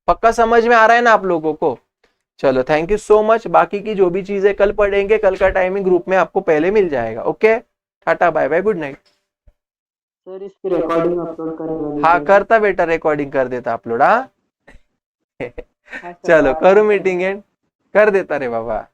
पक्का समझ में आ रहा है ना आप लोगों को? चलो थैंक यू सो मच। बाकी की जो भी चीजें कल पढ़ेंगे, कल का टाइमिंग ग्रुप में आपको पहले मिल जाएगा। Okay, tata bye bye, good night. Sir इसकी रिकॉर्डिंग अपलोड करेगा? हाँ करता बेटा, रिकॉर्डिंग कर देता अपलोड। हाँ हाँ सर, चलो करो मीटिंग एंड कर देता रे बाबा।